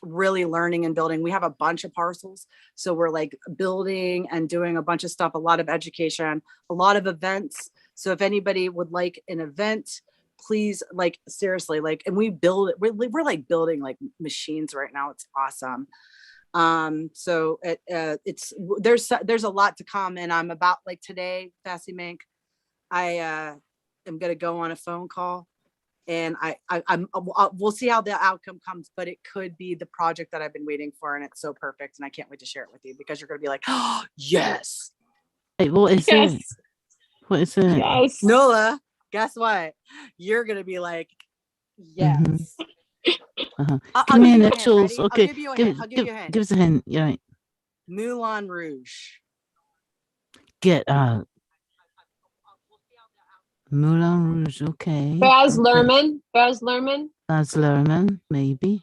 really learning and building. We have a bunch of parcels, so we're like building and doing a bunch of stuff, a lot of education, a lot of events. So if anybody would like an event, please, like, seriously, like, and we build it. We're like building like machines right now. It's awesome. So there's a lot to come, and I'm about, like today, Sassy Mink, I am gonna go on a phone call, and we'll see how the outcome comes, but it could be the project that I've been waiting for, and it's so perfect, and I can't wait to share it with you, because you're gonna be like, oh, yes. Hey, what is it? What is it? Yes. Nuala, guess what? You're gonna be like, yes. Give me initials. Okay. I'll give you a hint. Give you a hint. Give us a hint. Yeah. Right. Moulin Rouge. Get out. Moulin Rouge. Okay. Baz Luhrmann. Baz Luhrmann. Baz Luhrmann, maybe.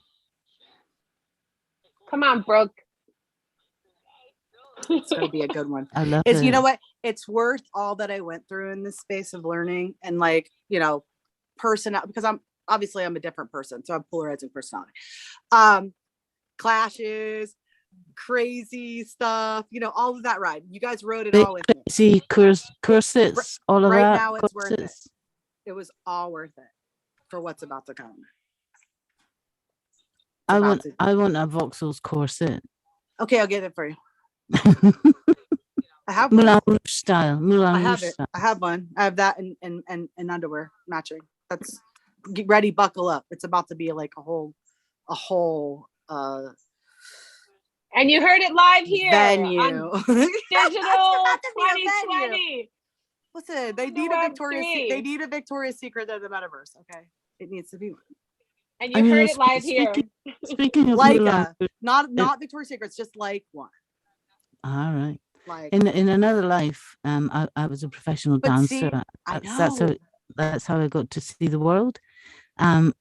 Come on, Brooke. It's gonna be a good one. I love it. You know what? It's worth all that I went through in this space of learning, and like, you know, because I'm a different person, so I'm polarizing personality. Clashes, crazy stuff, you know, all of that ride. You guys wrote it all with me. See, corsets, all of right that. Now it's corsets. worth it. It was all worth it for what's about to come. I want a Voxel's corset. Okay, I'll get it for you. I have Moulin Rouge style. I have one. I have that and underwear matching. That's, get ready, buckle up. It's about to be like a whole and you heard it live here venue. On Digital 2020. Listen, they need a Victoria's Secret of the metaverse. Okay, it needs to be one. And you heard it live here. Speaking of like not Victoria's Secret, it's just like one. All right. Like in another life, I was a professional dancer. That's how I got to see the world. And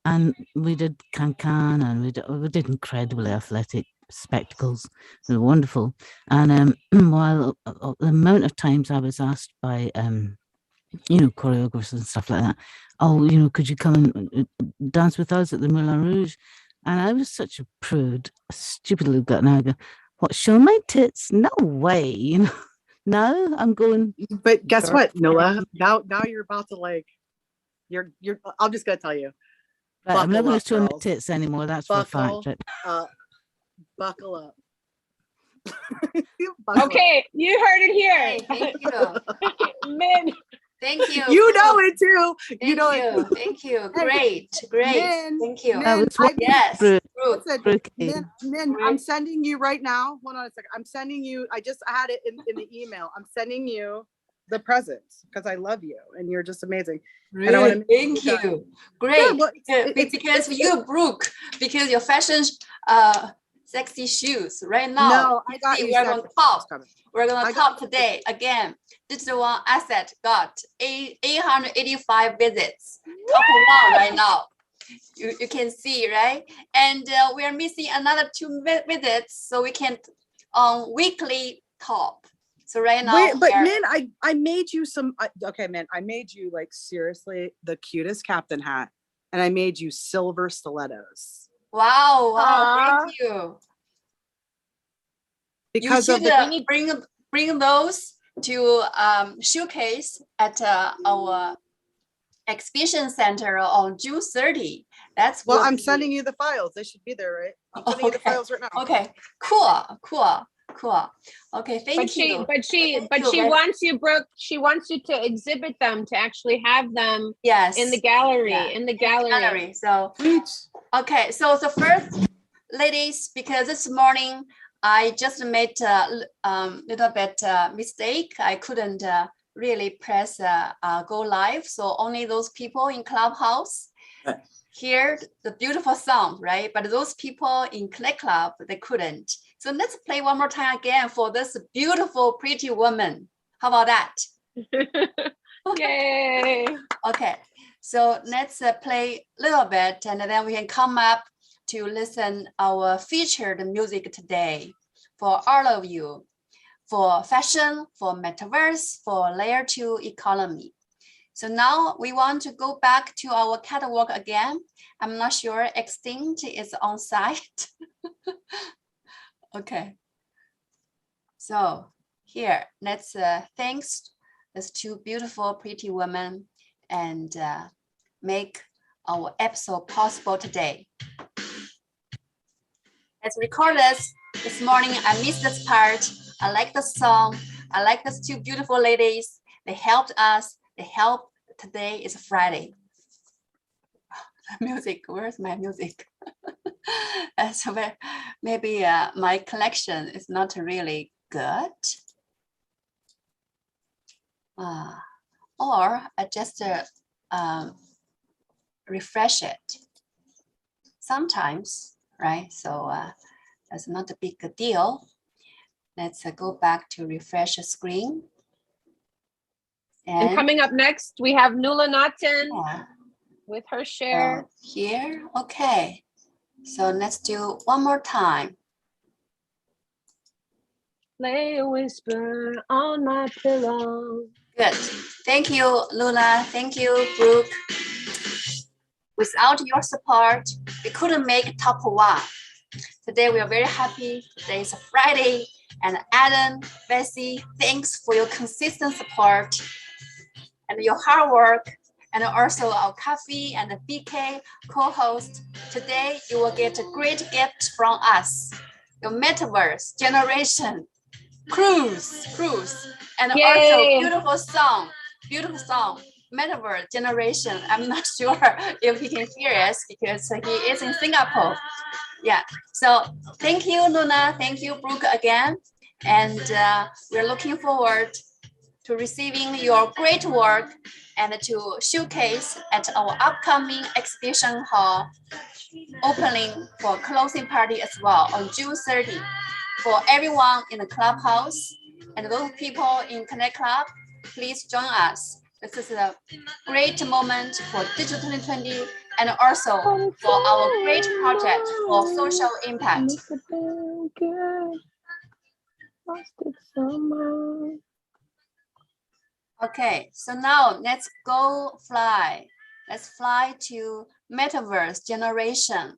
we did can and we did incredibly athletic spectacles. They were wonderful. And while the amount of times I was asked by choreographers and stuff like that, oh, could you come and dance with us at the Moulin Rouge? And I was such a prude, stupidly got now. I go, what, show my tits? No way, No, I'm going. But guess what, Noah? Now you're about to like, you're. I'm just gonna tell you. Right, I'm not going to show my tits anymore. That's for a fact. Buckle up. Okay, you heard it here. Hey, thank you. Min. Thank you. You know it too. Thank you. Great. Thank you. Yes. Brooke. Min, I'm sending you right now. Hold on a second. I'm sending you. I just had it in the email. I'm sending you the presents because I love you and you're just amazing. Really? Thank you. Great. Yeah, because you, Brooke, because your fashion sexy shoes right now. No, I got you. We're going to top. We're going to top today again. Digital One Asset got 885 visits. Top one right now. You can see, right? And we are missing another 2 visits, so we can weekly top. So right now, wait, but Min, I made you some. Okay, Min, I made you like seriously the cutest captain hat, and I made you silver stilettos. Wow, thank you. Because you should bring those to showcase at our exhibition center on June 30. That's well, I'm sending you the files. They should be there, right? I'm sending you the files right now. Okay, cool. Okay, thank you. But she wants you, Brooke. She wants you to exhibit them, to actually have them. Yes. In the gallery. Yeah. In the gallery. So okay. So the first, ladies, because this morning I just made a little bit mistake. I couldn't really press go live. So only those people in Clubhouse hear the beautiful sound, right? But those people in Click Club, they couldn't. So let's play one more time again for this beautiful, pretty woman. How about that? Yay. Okay, so let's play a little bit and then we can come up to listen our featured music today for all of you, for fashion, for metaverse, for layer 2 economy. So now we want to go back to our catwalk again. I'm not sure Extinct is on site. Okay. So here, let's thanks these 2 beautiful, pretty women and make our episode possible today. Let's record this This morning, I missed this part. I like the song. I like these two beautiful ladies. They helped us. They helped. Today is Friday. Music, where's my music? So maybe my collection is not really good. Or I just refresh it. Sometimes, right? So that's not a big deal. Let's go back to refresh the screen. And coming up next, we have Naughton with her share. Here, okay. So let's do one more time. Lay a whisper on my pillow. Good. Thank you, Luna. Thank you, Brooke. Without your support, we couldn't make top 1. Today, we are very happy. Today is a Friday. And Adam, Bessie, thanks for your consistent support and your hard work. And also our Coffee and the BK co-host. Today, you will get a great gift from us. Your metaverse generation cruise. And Yay. Also beautiful song, metaverse generation. I'm not sure if he can hear us because he is in Singapore. Yeah, so thank you, Luna. Thank you, Brooke, again. And we're looking forward to receiving your great work and to showcase at our upcoming exhibition hall opening for closing party as well on June 30. For everyone in the clubhouse and those people in Connect Club, please join us. This is a great moment for Digital 2020 and also for our great project for social impact. Okay, so now let's go fly. Let's fly to metaverse generation.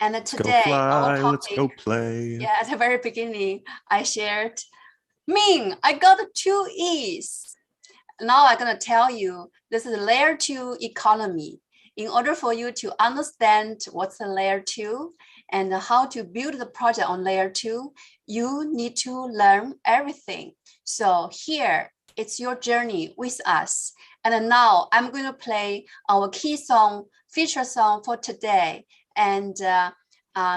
And today, our topic, let's go play. Yeah, at the very beginning, I shared, Ming, I got 2 E's. Now I'm gonna tell you, this is layer 2 economy. In order for you to understand what's the layer 2 and how to build the project on layer 2, you need to learn everything. So here, it's your journey with us. And now I'm going to play our key song, feature song for today. And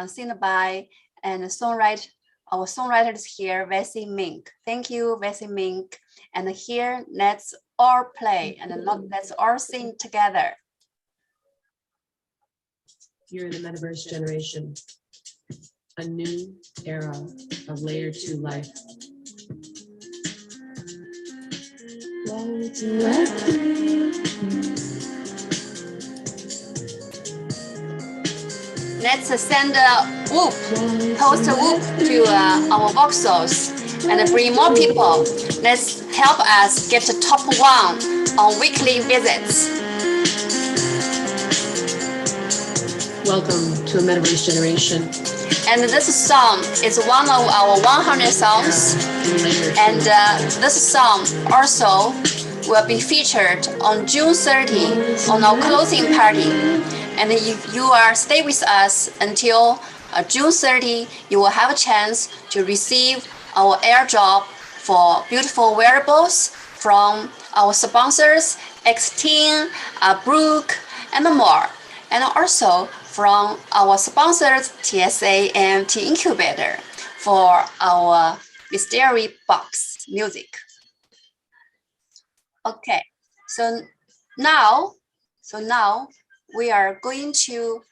sing by and our songwriters here, Vessi Mink. Thank you, Vessi Mink. And here, let's all play and let's all sing together. You're in the metaverse generation, a new era of layer 2 life. Let's send a whoop, post a whoop to our voxels and bring more people. Let's help us get to top 1 on weekly visits. Welcome to a metaverse generation. And this song is one of our 100 songs. And this song also will be featured on June 30 on our closing party. And if you stay with us until June 30, you will have a chance to receive our airdrop for beautiful wearables from our sponsors, X-Teen, Brooke, and more. And also from our sponsors, TSA and T Incubator for our mystery box music. Okay, so now we are going to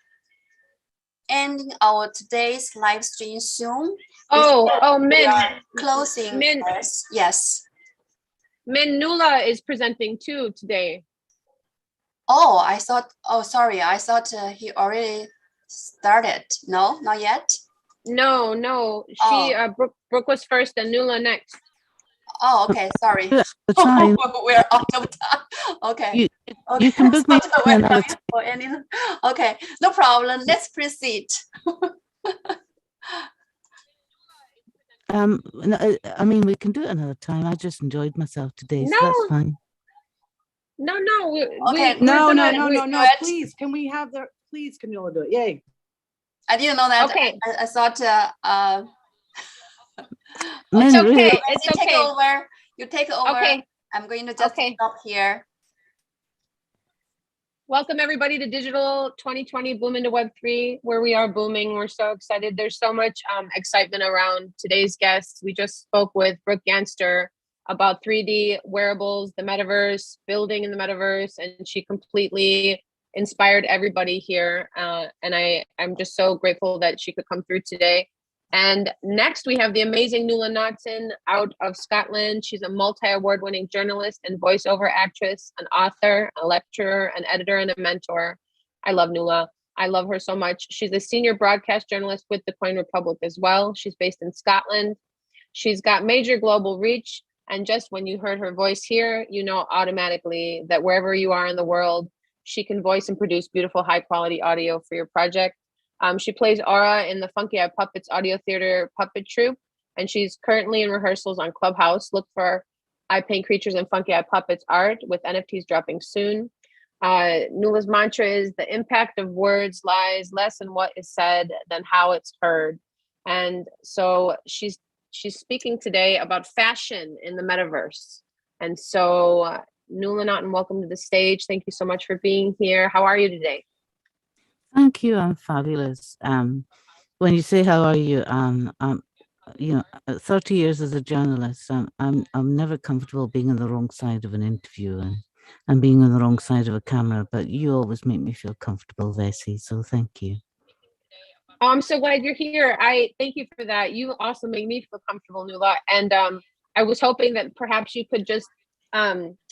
end our today's live stream soon. Min, closing. Min, yes. Min Nuala is presenting too today. Oh, I thought. Oh, sorry. I thought he already started. No, not yet. No. She Brooke was first and Nuala next. Oh, okay. Sorry. We're out of time. Okay. You can book me another time. Okay, no problem. Let's proceed. I mean, we can do it another time. I just enjoyed myself today, so that's fine. No. No. Please, can we have the? Please, can you do it? Yay! I didn't know that. Okay. I thought It's Men, really, okay. It's You take okay. over. You take over. Okay. I'm going to just stop here. Welcome everybody to Digital 2020 Boom into Web3, where we are booming. We're so excited. There's so much excitement around today's guests. We just spoke with Brooke Ganster about 3D wearables, the metaverse, building in the metaverse, and she completely inspired everybody here. And I'm just so grateful that she could come through today. And next we have the amazing Naughton out of Scotland. She's a multi-award-winning journalist and voiceover actress, an author, a lecturer, an editor, and a mentor. I love Nuala. I love her so much. She's a senior broadcast journalist with the Coin Republic as well. She's based in Scotland. She's got major global reach. And just when you heard her voice here, you know automatically that wherever you are in the world, she can voice and produce beautiful, high-quality audio for your project. She plays Aura in the Funky Eye Puppets audio theater puppet troupe, and she's currently in rehearsals on Clubhouse. Look for I Paint Creatures and Funky Eye Puppets art with NFTs dropping soon. Nuala's mantra is the impact of words lies less in what is said than how it's heard. And so she's speaking today about fashion in the metaverse. And so Nuala Naughton, welcome to the stage. Thank you so much for being here. How are you today? thank you. I'm fabulous. When you say how are you, you know, 30 years as a journalist, I'm never comfortable being on the wrong side of an interview and being on the wrong side of a camera. But you always make me feel comfortable, Vesey. So thank you. Oh, I'm so glad you're here. I thank you for that. You also make me feel comfortable, Nuala. And I was hoping that perhaps you could just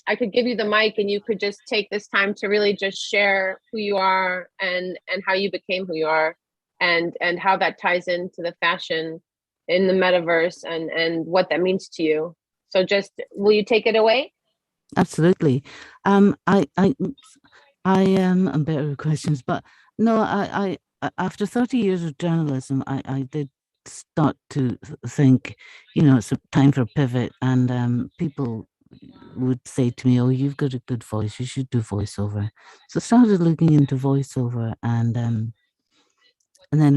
I could give you the mic and you could just take this time to really just share who you are and how you became who you are and how that ties into the fashion in the metaverse and what that means to you. So just, will you take it away? Absolutely. I'm better with questions, but no, I after 30 years of journalism, I did start to think, you know, it's a time for a pivot, and people would say to me, oh, you've got a good voice, you should do voiceover. So I started looking into voiceover, and then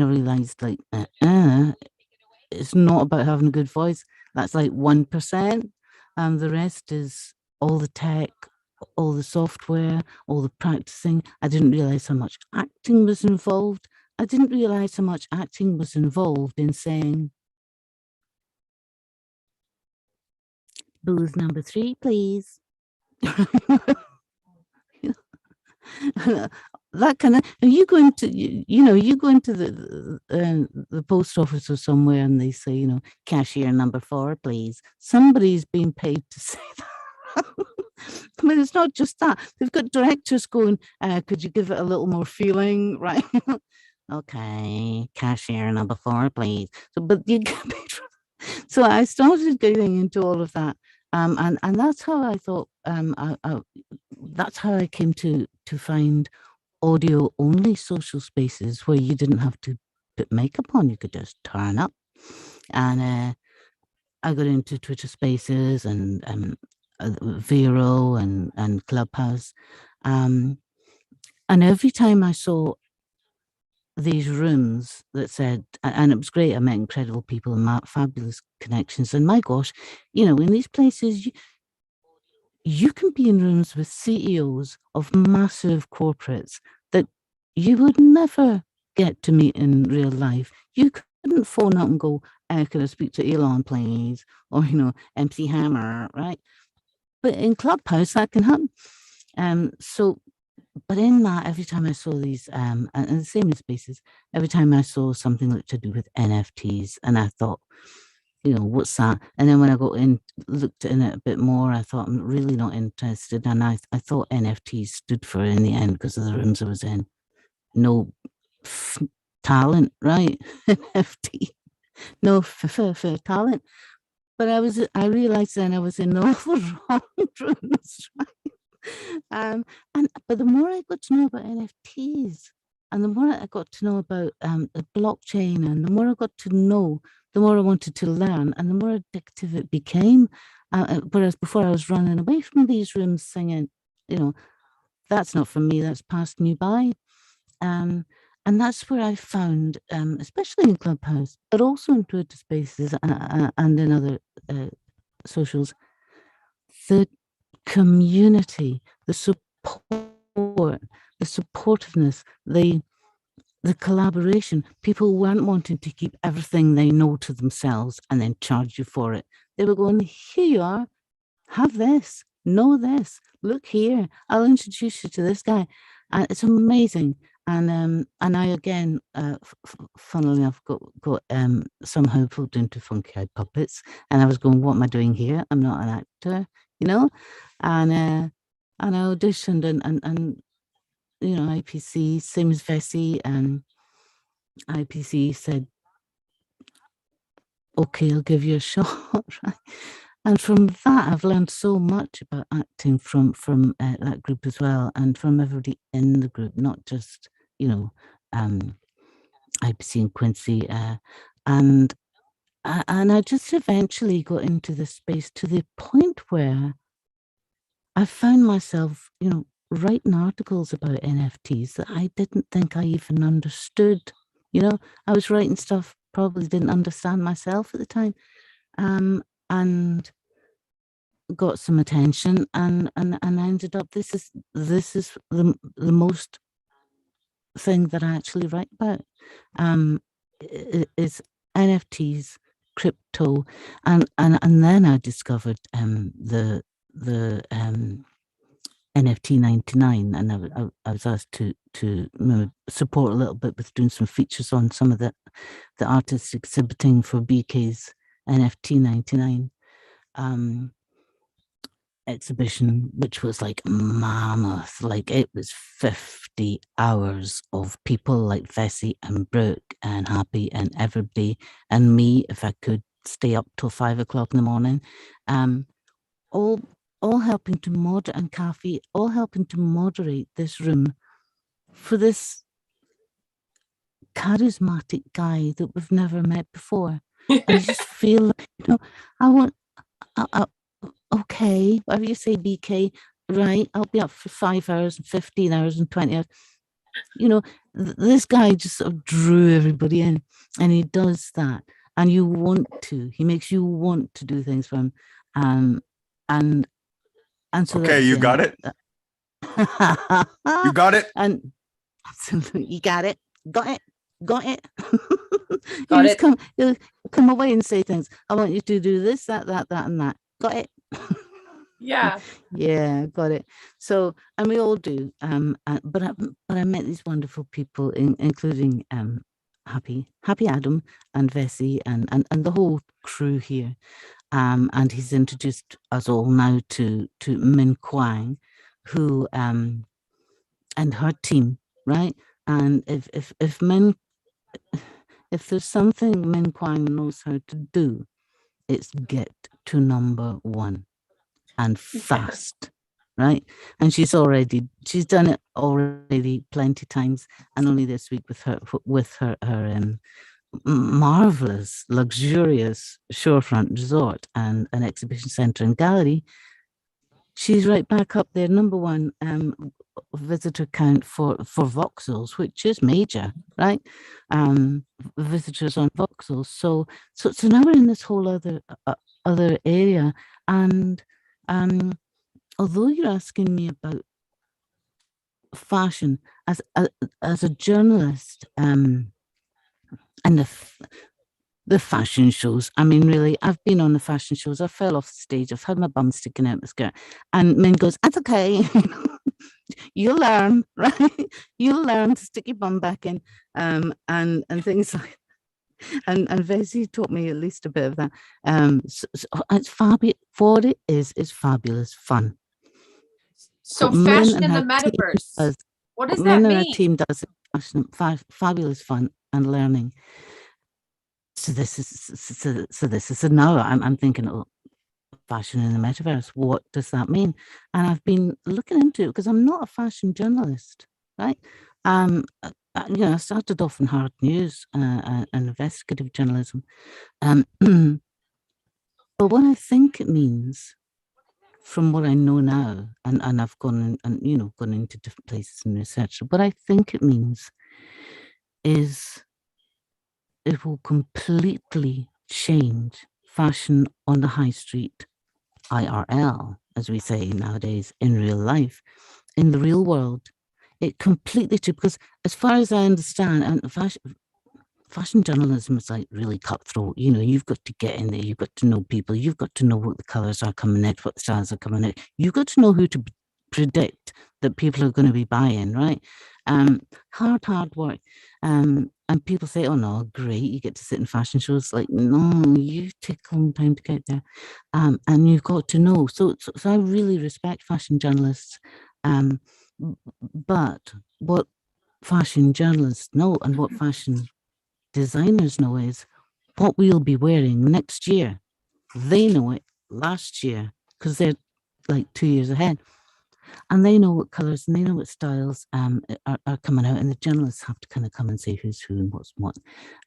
I realized, like, it's not about having a good voice. That's like 1%. The rest is all the tech, all the software, all the practicing. I didn't realize how much acting was involved. I didn't realize how much acting was involved in saying, booth number 3, please. That kind of, you go into, you know, you go into the post office or somewhere and they say, you know, cashier number 4, please. Somebody's being paid to say that. I mean, it's not just that. They've got directors going, could you give it a little more feeling, right? Okay, cashier number 4, please. So, but you get paid for that. So I started getting into all of that. And that's how I thought, that's how I came to find audio only social spaces where you didn't have to put makeup on, you could just turn up. And I got into Twitter Spaces and Vero and Clubhouse. And every time I saw these rooms that said, and it was great, I met incredible people and fabulous connections. And my gosh, you know, in these places, you can be in rooms with CEOs of massive corporates that you would never get to meet in real life. You couldn't phone up and go, can I speak to Elon, please? Or, you know, MC Hammer, right? But in Clubhouse, that can happen. So, but in that, every time I saw these, and the same in Spaces, every time I saw something to do with NFTs, and I thought, you know, what's that? And then when I got in, looked in it a bit more, I thought, I'm really not interested. And I thought NFTs stood for, in the end, because of the rooms I was in, no talent, right? NFT, no talent. But I realized then I was in all the wrong rooms, right? But the more I got to know about NFTs, and the more I got to know about the blockchain, and the more I got to know, the more I wanted to learn, and the more addictive it became. Whereas before I was running away from these rooms singing, you know, that's not for me, that's passed me by. And and that's where I found, especially in Clubhouse, but also in Twitter Spaces and in other socials, the community, the support, the supportiveness, the collaboration. People weren't wanting to keep everything they know to themselves and then charge you for it. They were going, here you are, have this, know this, look here, I'll introduce you to this guy. And it's amazing. And I again, funnily enough, got somehow pulled into Funky Eyed Puppets, and I was going, what am I doing here? I'm not an actor, you know. And I auditioned, and you know, IPC, same as Vessi, and IPC said, okay, I'll give you a shot, right? And from that, I've learned so much about acting from that group as well, and from everybody in the group, not just, you know, IPC and Quincy, and I just eventually got into this space to the point where I found myself, you know, writing articles about NFTs that I didn't think I even understood. You know, I was writing stuff probably didn't understand myself at the time, and got some attention, and I ended up, this is the most thing that I actually write about, is NFTs, crypto, and then I discovered the NFT 99, and I was asked to you know, support a little bit with doing some features on some of the artists exhibiting for BK's NFT 99 exhibition, which was like mammoth. Like, it was 50 hours of people like Vessi and Brooke and Happy and everybody, and me, if I could stay up till 5 o'clock in the morning, all helping to moderate, and Kathy, all helping to moderate this room for this charismatic guy that we've never met before. I just feel like, you know, okay, whatever you say, BK, right, I'll be up for 5 hours and 15 hours and 20 hours. You know, this guy just sort of drew everybody in, and he does that. And you want to, he makes you want to do things for him. And so okay, you got it. You got it. And absolutely, you got it. Got it. Got it. He'll come away and say things. I want you to do this, that, and that. Got it. Yeah. Yeah, got it. So, and we all do. But I met these wonderful people, including Happy Adam and Vessi and the whole crew here. And he's introduced us all now to Min Kwang, who and her team, right? And if there's something Min Kwang knows how to do, it's get to number one, and fast, right? And she's done it already plenty times, and only this week with her marvelous, luxurious shorefront resort and an exhibition center and gallery. She's right back up there, number one visitor count for voxels, which is major, right? Visitors on voxels. So now we're in this whole other area, and although you're asking me about fashion as a journalist, and the fashion shows. I mean, really, I've been on the fashion shows. I fell off the stage. I've had my bum sticking out my skirt. And Min goes, that's okay. You'll learn, right? You'll learn to stick your bum back in, and things like that. And Vessi taught me at least a bit of that. So it's fabulous. What it is fabulous fun. So fashion in the metaverse. What does that mean? And her team does fabulous fun and learning. So this is now I'm thinking, oh, fashion in the metaverse, what does that mean? And I've been looking into it because I'm not a fashion journalist, right? You know, I started off in hard news and investigative journalism. But what I think it means, from what I know now, and I've gone and gone into different places and researched, what I think it means is it will completely change fashion on the high street, IRL, as we say nowadays, in real life, in the real world. It completely changed, because as far as I understand, and fashion journalism is like really cutthroat. You know, you've got to get in there, you've got to know people, you've got to know what the colors are coming out, what the styles are coming out. You've got to know who to predict that people are going to be buying, right? Hard work. And people say, oh no, great, you get to sit in fashion shows. Like, no, you take a long time to get there. And you've got to know. So I really respect fashion journalists. But what fashion journalists know and what fashion designers know is what we'll be wearing next year. They know it last year because they're like 2 years ahead. And they know what colors and they know what styles are coming out, and the journalists have to kind of come and say who's who and what's what.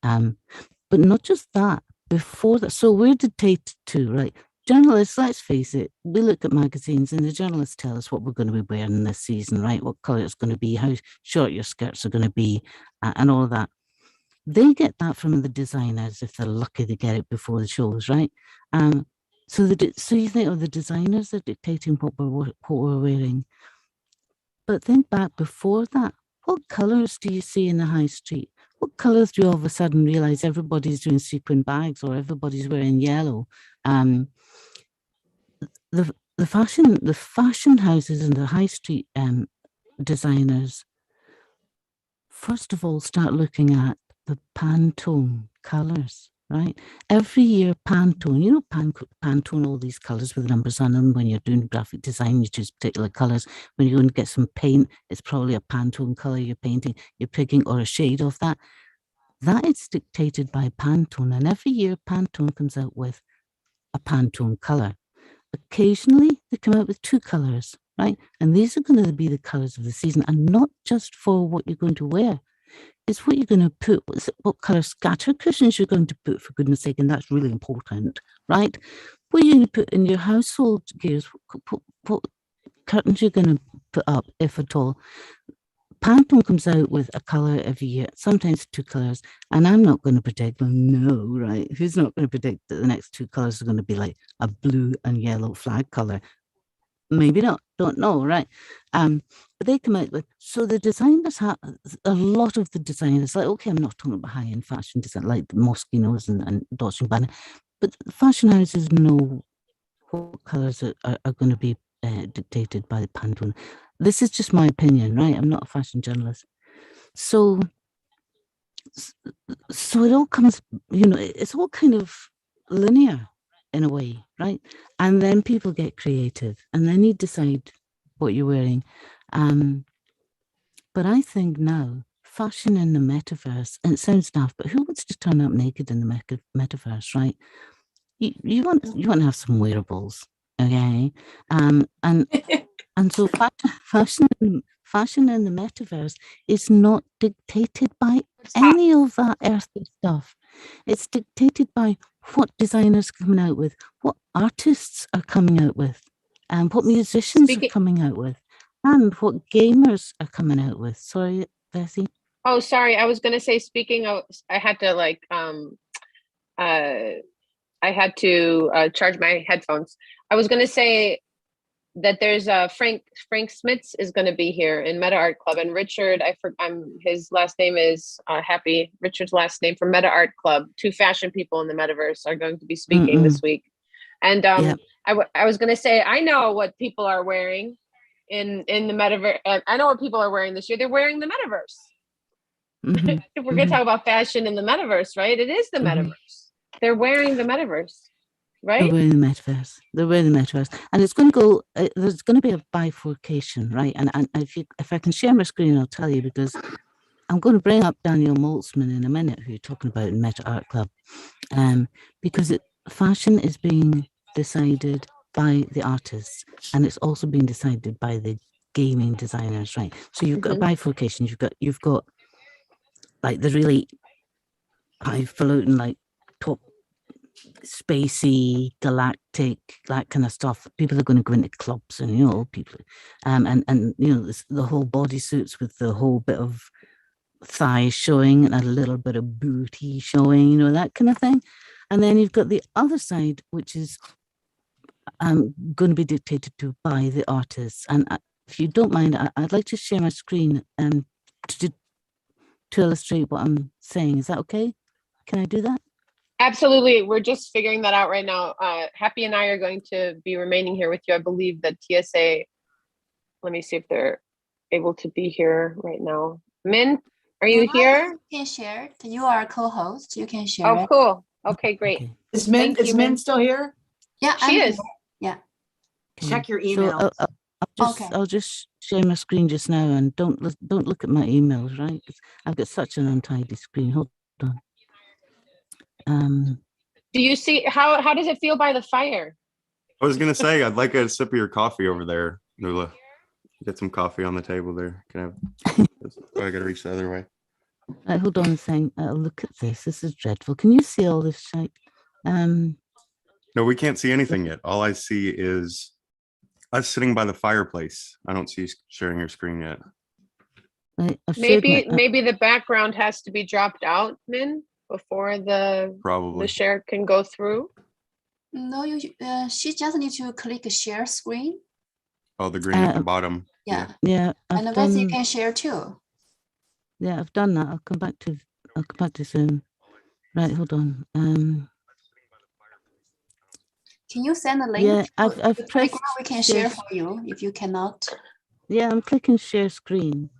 But not just that, before that, so we're dictated to, right? Journalists, let's face it, we look at magazines and the journalists tell us what we're going to be wearing this season, right? What color it's going to be, how short your skirts are going to be, and all of that. They get that from the designers if they're lucky to get it before the shows, right? So you think, oh, the designers are dictating what we're wearing. But think back before that, what colours do you see in the high street? What colours do you all of a sudden realise everybody's doing sequin bags or everybody's wearing yellow? The fashion houses and the high street designers, first of all, start looking at the Pantone colours, right? Every year, Pantone, you know, Pantone, all these colours with numbers on them. When you're doing graphic design, you choose particular colours. When you're going to get some paint, it's probably a Pantone colour you're painting, you're picking, or a shade of that. That is dictated by Pantone. And every year, Pantone comes out with a Pantone colour. Occasionally, they come out with 2 colours, right? And these are going to be the colours of the season, and not just for what you're going to wear. It's what you're going to put, what colour scatter cushions you're going to put, for goodness sake, and that's really important, right? What are you going to put in your household gears, what curtains you're going to put up, if at all. Pantone comes out with a colour every year, sometimes 2 colours, and I'm not going to predict, well, no, right? Who's not going to predict that the next 2 colours are going to be like a blue and yellow flag colour? Maybe not, don't know, right? But they come out with, so the designers have, a lot of the designers, like, okay, I'm not talking about high-end fashion design, like Moschino's and Dolce & Gabbana, but fashion houses know what colours are going to be dictated by the Pantone. This is just my opinion, right? I'm not a fashion journalist. So it all comes, you know, it's all kind of linear in a way, right? And then people get creative and then you decide what you're wearing. But I think now, fashion in the metaverse, and it sounds daft, but who wants to turn up naked in the metaverse, right? You want to have some wearables, okay? And so fashion in the metaverse is not dictated by any of that earthly stuff. It's dictated by what designers are coming out with, what artists are coming out with, and what musicians are coming out with, and what gamers are coming out with. Sorry, Bessie. Oh, sorry. I was going to say, speaking of, I had to charge my headphones. I was going to say that there's Frank Smits is going to be here in Meta Art Club, and Richard, his last name is Happy. Richard's last name from Meta Art Club. 2 fashion people in the metaverse are going to be speaking this week. And I was going to say, I know what people are wearing in the metaverse. I know what people are wearing this year. They're wearing the metaverse. If we're going to talk about fashion in the metaverse, right? It is the metaverse. They're wearing the metaverse. Right? They're wearing the metaverse. They're wearing the metaverse, and it's going to go. There's going to be a bifurcation, right? And if I can share my screen, I'll tell you, because I'm going to bring up Daniel Moltzman in a minute, who you're talking about in Meta Art Club, because fashion is being decided by the artists, and it's also being decided by the gaming designers, right? So you've got a bifurcation. You've got like the really highfalutin, like top spacey, galactic, that kind of stuff. People are going to go into clubs, and people, and the whole bodysuits with the whole bit of thighs showing and a little bit of booty showing, you know, that kind of thing. And then you've got the other side, which is going to be dictated to by the artists. And if you don't mind, I'd like to share my screen to illustrate what I'm saying. Is that okay? Can I do that? Absolutely. We're just figuring that out right now. Happy and I are going to be remaining here with you. I believe that TSA, let me see if they're able to be here right now. Min, are you here? You can share. You are a co-host. You can share. Oh, cool. Okay, great. Okay. Is Min still here? Yeah, she is. Yeah. Check your email. So I'll just share my screen just now, and don't look at my emails, right? I've got such an untidy screen. Hold on. Do you see how does it feel by the fire? I was gonna say I'd like a sip of your coffee over there, Nuala. Get some coffee on the table there. Can I have? I gotta reach the other way. Right, hold on a second. Look at this. This is dreadful. Can you see all this shit? No, we can't see anything yet. All I see is us sitting by the fireplace. I don't see you sharing your screen yet. Right, maybe the background has to be dropped out, Min, before the share can go through. No, she just need to click share screen. Oh, the green at the bottom. Yeah. And then you can share too. Yeah, I've done that. I'll come back to Zoom. Right, hold on. Can you send a link? Yeah, I've pressed. We can share for you if you cannot. Yeah, I'm clicking share screen.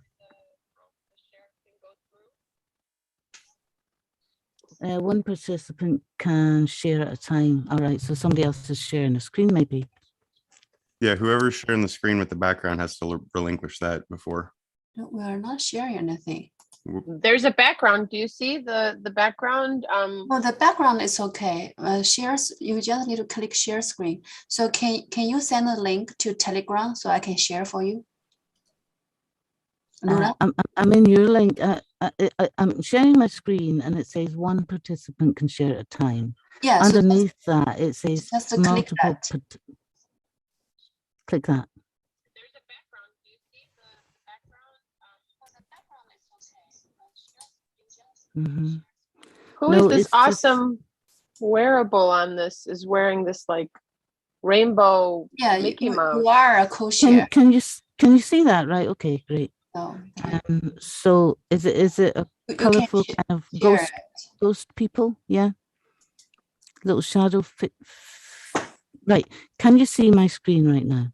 One participant can share at a time. All right, so somebody else is sharing the screen, maybe. Yeah, whoever's sharing the screen with the background has to relinquish that before. No, we are not sharing anything. There's a background. Do you see the background? No, the background is okay. Shares, you just need to click share screen. So can you send a link to Telegram so I can share for you? I'm in your link. I'm sharing my screen, and it says one participant can share at a time. Yeah. Underneath that, it says just multiple. Click that. There's a background. Do you see the background? The background is okay. Who is this awesome wearable on this? Is wearing this like rainbow Mickey Mouse? You are a co-share. Can you see that? Right. Okay. Great. Oh. So is it a colorful kind of ghost people? Yeah. Little shadow fit. Right. Can you see my screen right now?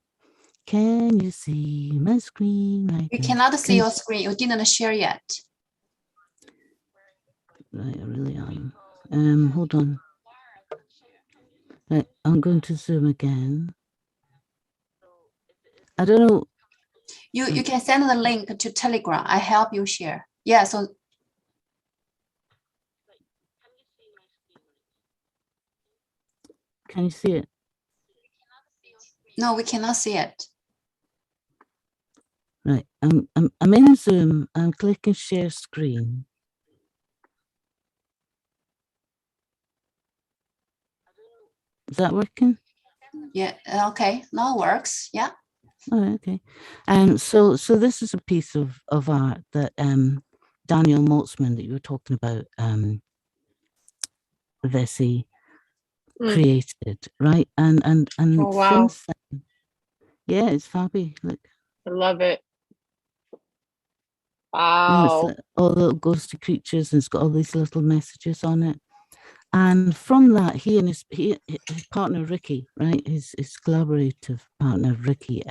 Can you see my screen right now? You cannot see your screen. You didn't share yet. Right, I really am. Hold on. Right, I'm going to Zoom again. I don't know. You can send the link to Telegram. I help you share. Yeah, so can you see it? No, we cannot see it. Right, I'm in Zoom. I'm clicking share screen. Is that working? Yeah. Okay. Now it works. Yeah. Oh, okay. So this is a piece of art that Daniel Maltzman that you were talking about, Vesey, created, right? And oh, wow. since then, yeah, it's fabby. Look, I love it. Wow. Like all the little ghosty creatures, and it's got all these little messages on it. And from that, he and his partner Ricky, right, his collaborative partner Ricky,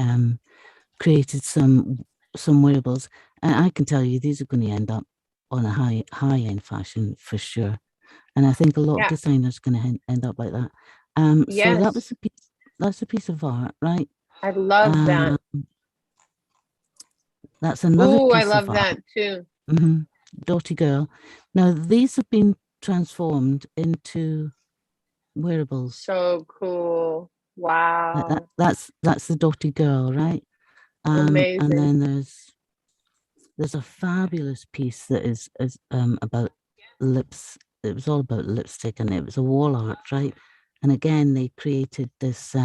created some wearables, and I can tell you these are going to end up on a high end fashion for sure. And I think a lot of designers are going to end up like that. So that was that's a piece of art, right? I love that. That's another piece I love of that art. too. Dotty girl. Now these have been transformed into wearables. So cool. Wow. That's the Dotty girl, right? Amazing. And then there's a fabulous piece that is about lips. It was all about lipstick, and it was a wall art, right? And again, they created this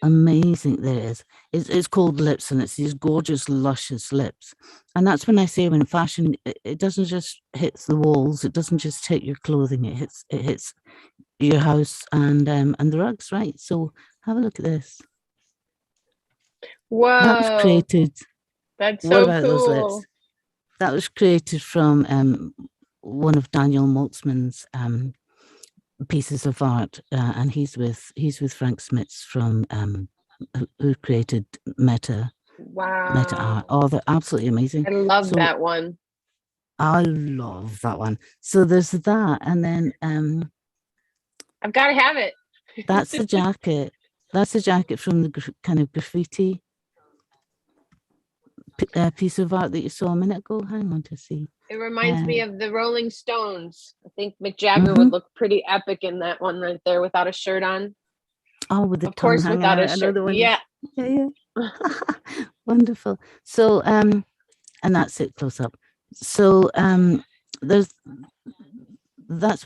amazing there is. It's called lips, and it's these gorgeous, luscious lips. And that's when I say, when fashion, it doesn't just hit the walls, it doesn't just hit your clothing, it hits your house and the rugs, right? So have a look at this. Whoa, that was created. That's What so about those cool. lips? That was created from one of Daniel Maltzman's pieces of art, and he's with Frank Smits from who created Meta Art. Oh, they're absolutely amazing. I love that one. I love that one. So there's that, and then I've got to have it. that's the jacket. That's the jacket from the kind of graffiti piece of art that you saw a minute ago. Hang on to see. It reminds me of the Rolling Stones. I think Mick Jagger would look pretty epic in that one right there without a shirt on. Oh, with the of course, tongue without hanging a out. shirt. Yeah. Wonderful. So and that's it close up. So that's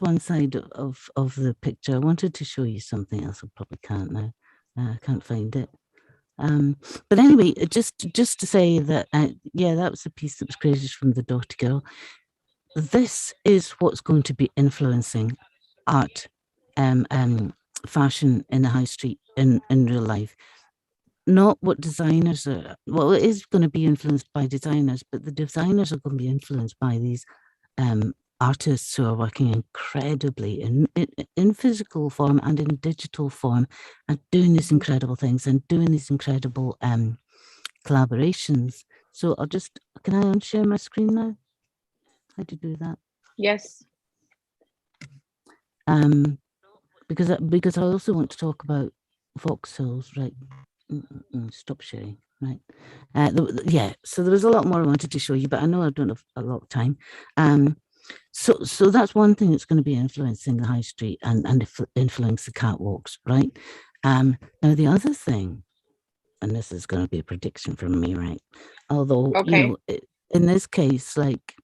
one side of the picture. I wanted to show you something else. I probably can't now. I can't find it. But anyway, just to say that yeah, that was a piece that was created from the Daughter Girl. This is what's going to be influencing art, fashion in the high street in real life. Not what designers are. Well, it is going to be influenced by designers, but the designers are going to be influenced by these artists who are working incredibly in physical form and in digital form, and doing these incredible things and doing these incredible collaborations. So can I unshare my screen now? How do you do that? Yes. Because I also want to talk about voxels, right? Stop sharing, right? Yeah, so there was a lot more I wanted to show you, but I know I don't have a lot of time. So that's one thing that's going to be influencing the high street and influence the catwalks, right? Now the other thing, and this is going to be a prediction from me, right? Although, you know, in this case, like,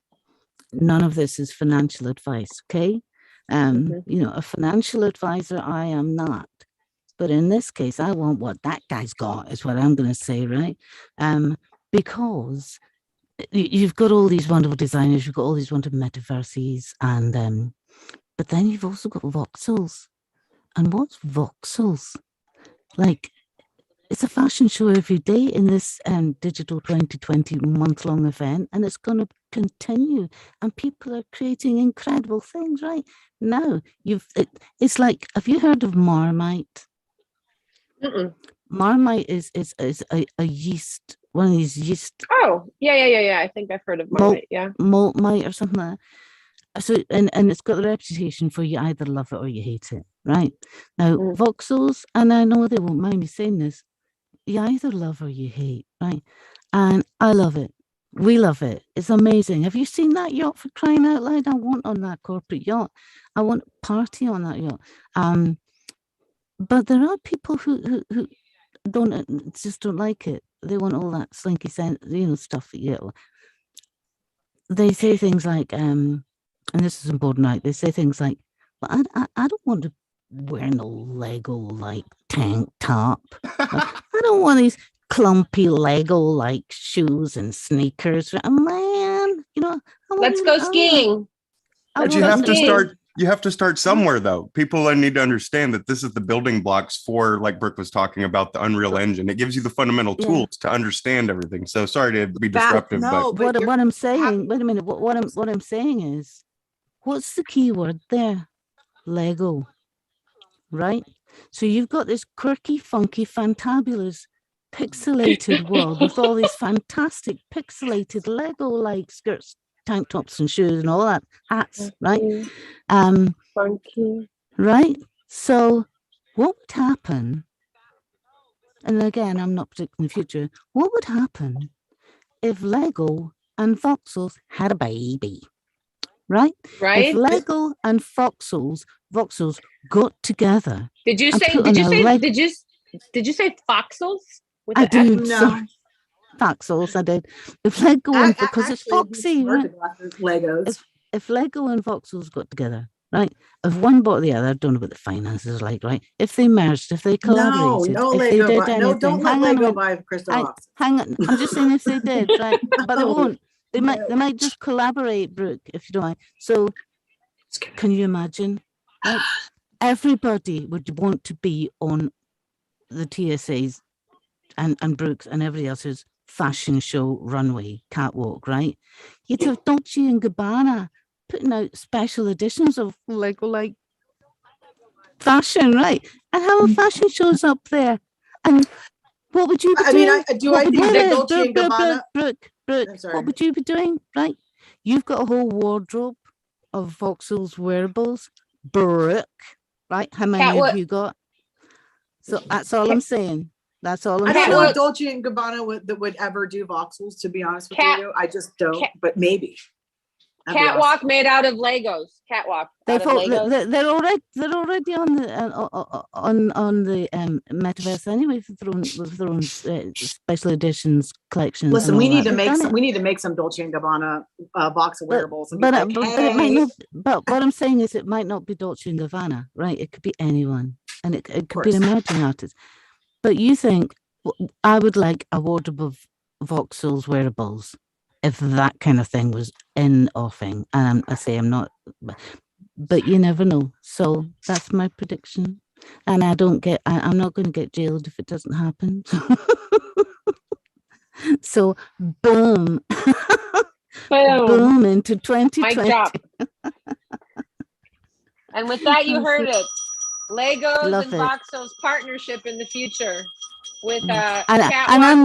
none of this is financial advice, okay? You know, a financial advisor I am not. But in this case, I want what that guy's got, is what I'm going to say, right? Because you've got all these wonderful designers, you've got all these wonderful metaverses, and but then you've also got voxels. And what's voxels? Like, it's a fashion show every day in this digital 2020 month-long event, and it's going to continue. And people are creating incredible things, right? Now, it's like, have you heard of Marmite? Marmite is a yeast, one of these yeast. Oh, yeah. I think I've heard of Marmite. Maltmite or something like that. So and it's got the reputation for you either love it or you hate it, right? Now voxels, and I know they won't mind me saying this, you either love or you hate, right? And I love it. We love it. It's amazing. Have you seen that yacht, for crying out loud? I want on that corporate yacht. I want a party on that yacht. But there are people who just don't like it. They want all that slinky sense, you know, stuff. They say things like, and this is important, right? They say things like, "Well, I don't want to wear no Lego like tank top. I don't want these clumpy Lego like shoes and sneakers. Man, you know, let's go skiing." But you have to start somewhere, though. People need to understand that this is the building blocks for, like Brooke was talking about, the Unreal Engine. It gives you the fundamental tools to understand everything. So sorry to be disruptive, but what I'm saying, wait a minute, what I'm saying is, what's the key word there? Lego, right? So you've got this quirky, funky, fantabulous, pixelated world with all these fantastic pixelated Lego-like skirts, tank tops and shoes and all that, hats, right? Funky. Right? So what would happen, and again, I'm not predicting the future, what would happen if Lego and voxels had a baby? Right? If Lego and voxels got together. Did you say foxels? I did. No. Voxels, I did. If Lego and because it's foxy, right? Legos. If Lego and voxels got together, right? If one bought the other, I don't know what the finances are like, right? If they merged, if they collaborated, no if Lego they did buy, anything, no, don't let hang on a Lego minute, buy crystal boxes. hang on. I'm just saying if they did, right? But they No. won't. They No. might just collaborate, Brooke, if you don't mind. So can you imagine? Right? Everybody would want to be on the TSA's and Brooks and everybody else's fashion show runway catwalk, right? You'd have Dolce and Gabbana putting out special editions of like fashion, right? And have a fashion shows up there. And what would you be doing? I think that Dolce and Gabbana. Brooke, what would you be doing, right? You've got a whole wardrobe of Vauxhall's wearables. Brooke, right? How many have you got? So that's all I'm saying. That's all I'm saying. I don't know if Dolce and Gabbana would ever do voxels, to be honest with you. I just don't, but maybe. Catwalk made out of Legos. Catwalk. They're already on the metaverse anyway. With their own special editions collections. Listen, we need to make some Dolce and Gabbana voxel wearables. But it might not. But what I'm saying is, it might not be Dolce and Gabbana, right? It could be anyone, and it could be an emerging artist. But you think I would like a wardrobe of Vauxhall's wearables if that kind of thing was in offing? And I say I'm not, but you never know. So that's my prediction. And I'm not going to get jailed if it doesn't happen. So boom. Boom into 2020. Mic drop. And with that, you heard it. Legos and Voxel's partnership in the future with catwalk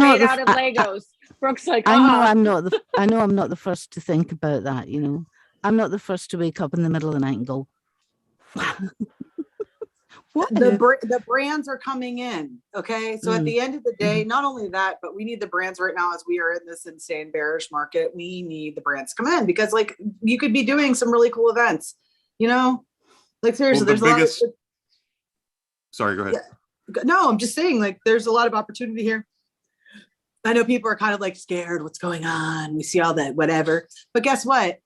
made out of Legos. Brooke's like, I know I'm not the first to think about that. You know, I'm not the first to wake up in the middle of the night and go, what? The brands are coming in. Okay. So at the end of the day, not only that, but we need the brands right now as we are in this insane bearish market. We need the brands to come in because like you could be doing some really cool events, you know, like seriously, there's a lot of. Sorry, go ahead. Yeah. No, I'm just saying like there's a lot of opportunity here. I know people are kind of like scared what's going on. We see all that, whatever. But guess what?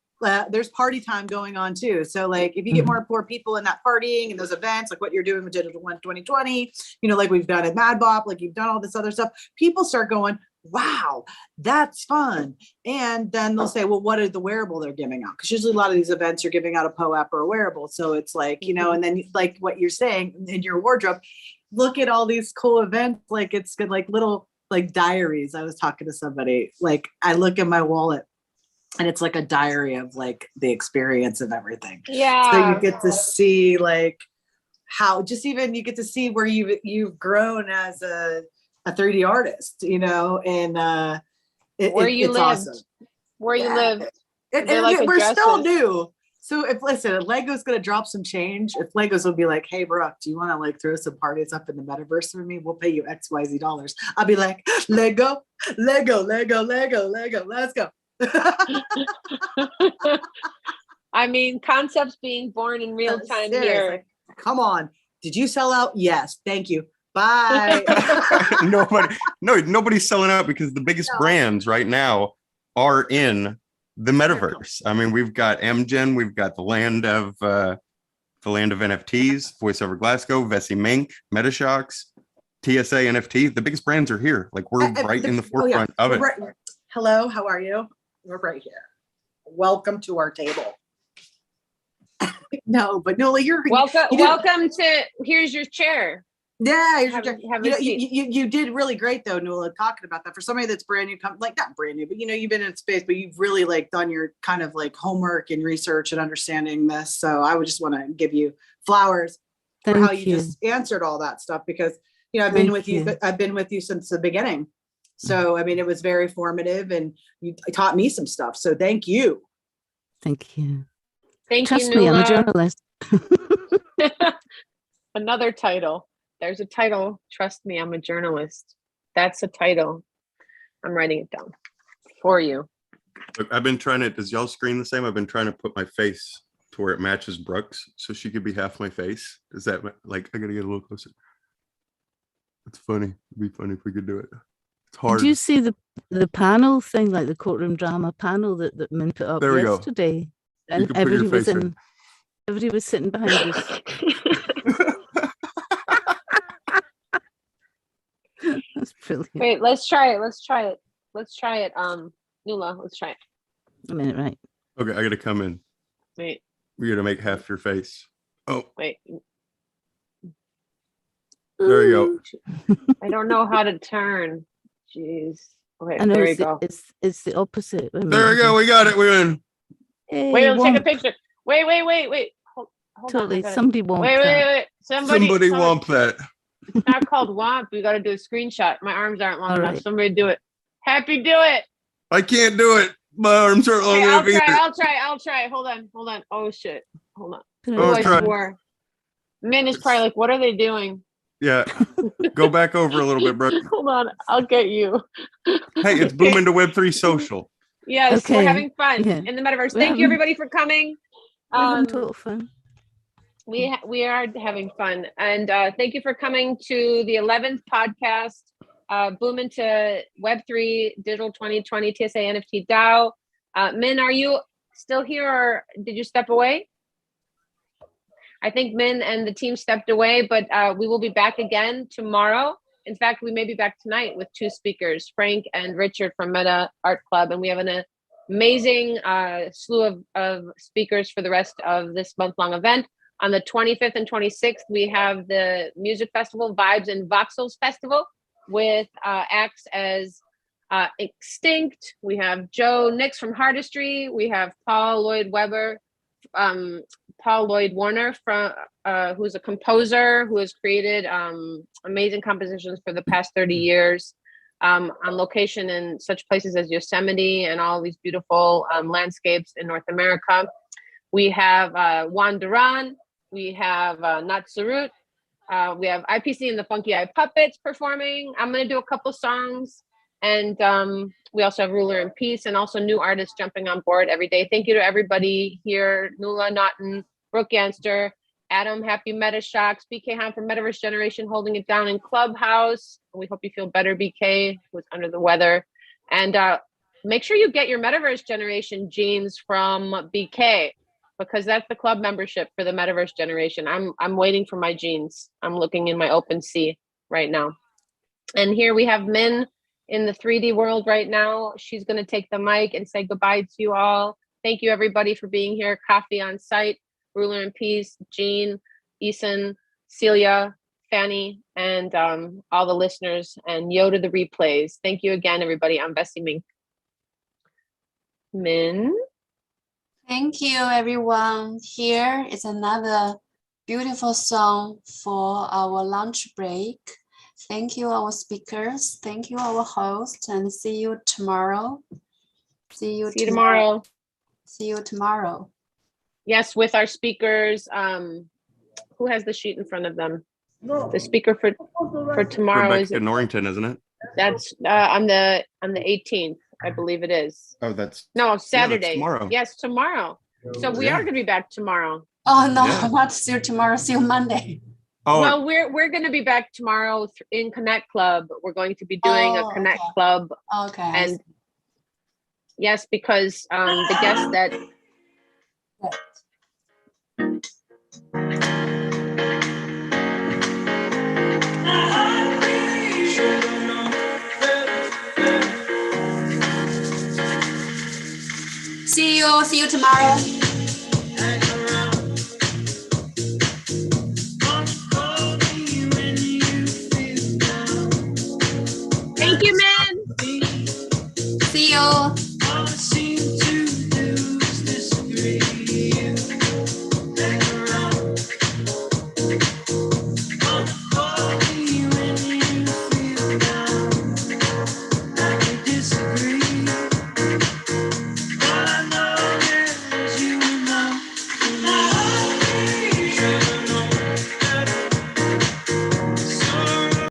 There's party time going on too. So like if you get more people in that partying and those events, like what you're doing with Digital One 2020, you know, like we've done at Mad Bop, like you've done all this other stuff, people start going, wow, that's fun. And then they'll say, well, what is the wearable they're giving out? Because usually a lot of these events are giving out a POAP or a wearable. So it's like, you know, and then like what you're saying in your wardrobe, look at all these cool events. Like it's good, like little like diaries. I was talking to somebody, like I look in my wallet and it's like a diary of like the experience of everything. Yeah. So you get to see like how just even you get to see where you've grown as a 3D artist, you know, and where you live, awesome. Where you live. We're still new. So if Lego's gonna drop some change, if Legos will be like, hey Brooke, do you want to like throw some parties up in the metaverse for me? We'll pay you XYZ dollars. I'll be like, Lego, let's go. I mean, concepts being born in real time here. Like, come on. Did you sell out? Yes. Thank you. Bye. Nobody's selling out because the biggest brands right now are in the metaverse. I mean, we've got Amgen, we've got the land of NFTs, Voice Over Glasgow, Vessi Mink, Metashocks, TSA NFT. The biggest brands are here. Like we're right in the forefront of it. Right. Hello, how are you? We're right here. Welcome to our table. No, but Nuala, welcome to. Here's your chair. Yeah, you did really great though, Nuala, talking about that. For somebody that's brand new, like not brand new, but you know, you've been in space, but you've really like done your kind of like homework and research and understanding this. So I would just want to give you flowers for how you just answered all that stuff because you know I've been with you since the beginning. So I mean, it was very formative, and you taught me some stuff. So thank you. Thank you. Trust me, I'm a journalist. Another title. There's a title. Trust me, I'm a journalist. That's a title. I'm writing it down for you. Look, I've been trying to, does y'all screen the same? I've been trying to put my face to where it matches Brooke's so she could be half my face. Is that like, I gotta get a little closer. It's funny. It'd be funny if we could do it. It's hard. Did you see the panel thing, like the courtroom drama panel that Min put up yesterday? And everybody was in. Everybody was sitting behind us. That's brilliant. Wait, let's try it. Nuala, let's try it. A minute, right? Okay, I gotta come in. Wait. We gotta make half your face. Oh, wait. There you go. I don't know how to turn. Jeez. Okay, I know there you go. It's the opposite. There we go. We got it. We're in. Hey, wait, let's take a picture. Wait. Hold totally. on. Somebody won't. Wait. Somebody womp that. It's not called womp. We got to do a screenshot. My arms aren't long All enough. right. Somebody do it. Happy, do it. I can't do it. My arms are long Okay, enough. I'll try. Hold on. Oh shit. Hold on. Oh, I swore. Min is probably like, what are they doing? Yeah. Go back over a little bit, Brooke. Hold on. I'll get you. Hey, it's Boom into Web3 Social. Yes, Okay. we're having fun Yeah. in the metaverse. We're Thank you having- everybody for coming. We're having total fun. We are having fun, and thank you for coming to the 11th podcast, Boom into Web3 Digital 2020 TSA NFT DAO. Min, are you still here, or did you step away? I think Min and the team stepped away, but we will be back again tomorrow. In fact, we may be back tonight with two speakers, Frank and Richard from Meta Art Club, and we have an amazing slew of speakers for the rest of this month-long event. On the 25th and 26th, we have the music festival, Vibes and Voxels Festival, with acts as Extinct. We have Joe Nix from Hardistry. We have Paul Lloyd Warner from who's a composer who has created amazing compositions for the past 30 years on location in such places as Yosemite and all these beautiful landscapes in North America. We have Juan Duran. We have Natsarut. We have IPC and the Funky Eye Puppets performing. I'm going to do a couple songs. And we also have Ruler in Peace and also new artists jumping on board every day. Thank you to everybody here. Nuala, Naughton, Brooke, Ganster, Adam, Happy Meta Shocks, BK Han from Metaverse Generation holding it down in Clubhouse. We hope you feel better, BK, who's under the weather. And make sure you get your Metaverse Generation jeans from BK, because that's the club membership for the Metaverse Generation. I'm waiting for my jeans. I'm looking in my OpenSea right now. And here we have Min in the 3D world right now. She's going to take the mic and say goodbye to you all. Thank you everybody for being here. Coffee on site, Ruler in Peace, Jean, Eason, Celia, Fanny, and all the listeners, and yo to the replays. Thank you again, everybody. I'm Bessie Mink. Min? Thank you, everyone. Here is another beautiful song for our lunch break. Thank you, our speakers. Thank you, our host, and see you tomorrow. See you tomorrow. See you tomorrow. Yes, with our speakers. Who has the sheet in front of them? The speaker for tomorrow Rebecca is Norrington, isn't it? That's on the 18th, I believe it is. Oh, that's Saturday. tomorrow. Yes, tomorrow. So we are going to be back tomorrow. Oh no, Yeah. not see you tomorrow. See you Monday. Oh, Well, we're going to be back tomorrow in Connect Club. We're going to be doing a Connect okay. Club, Okay. and yes, because the guest that. See you tomorrow. Thank you, man. See you.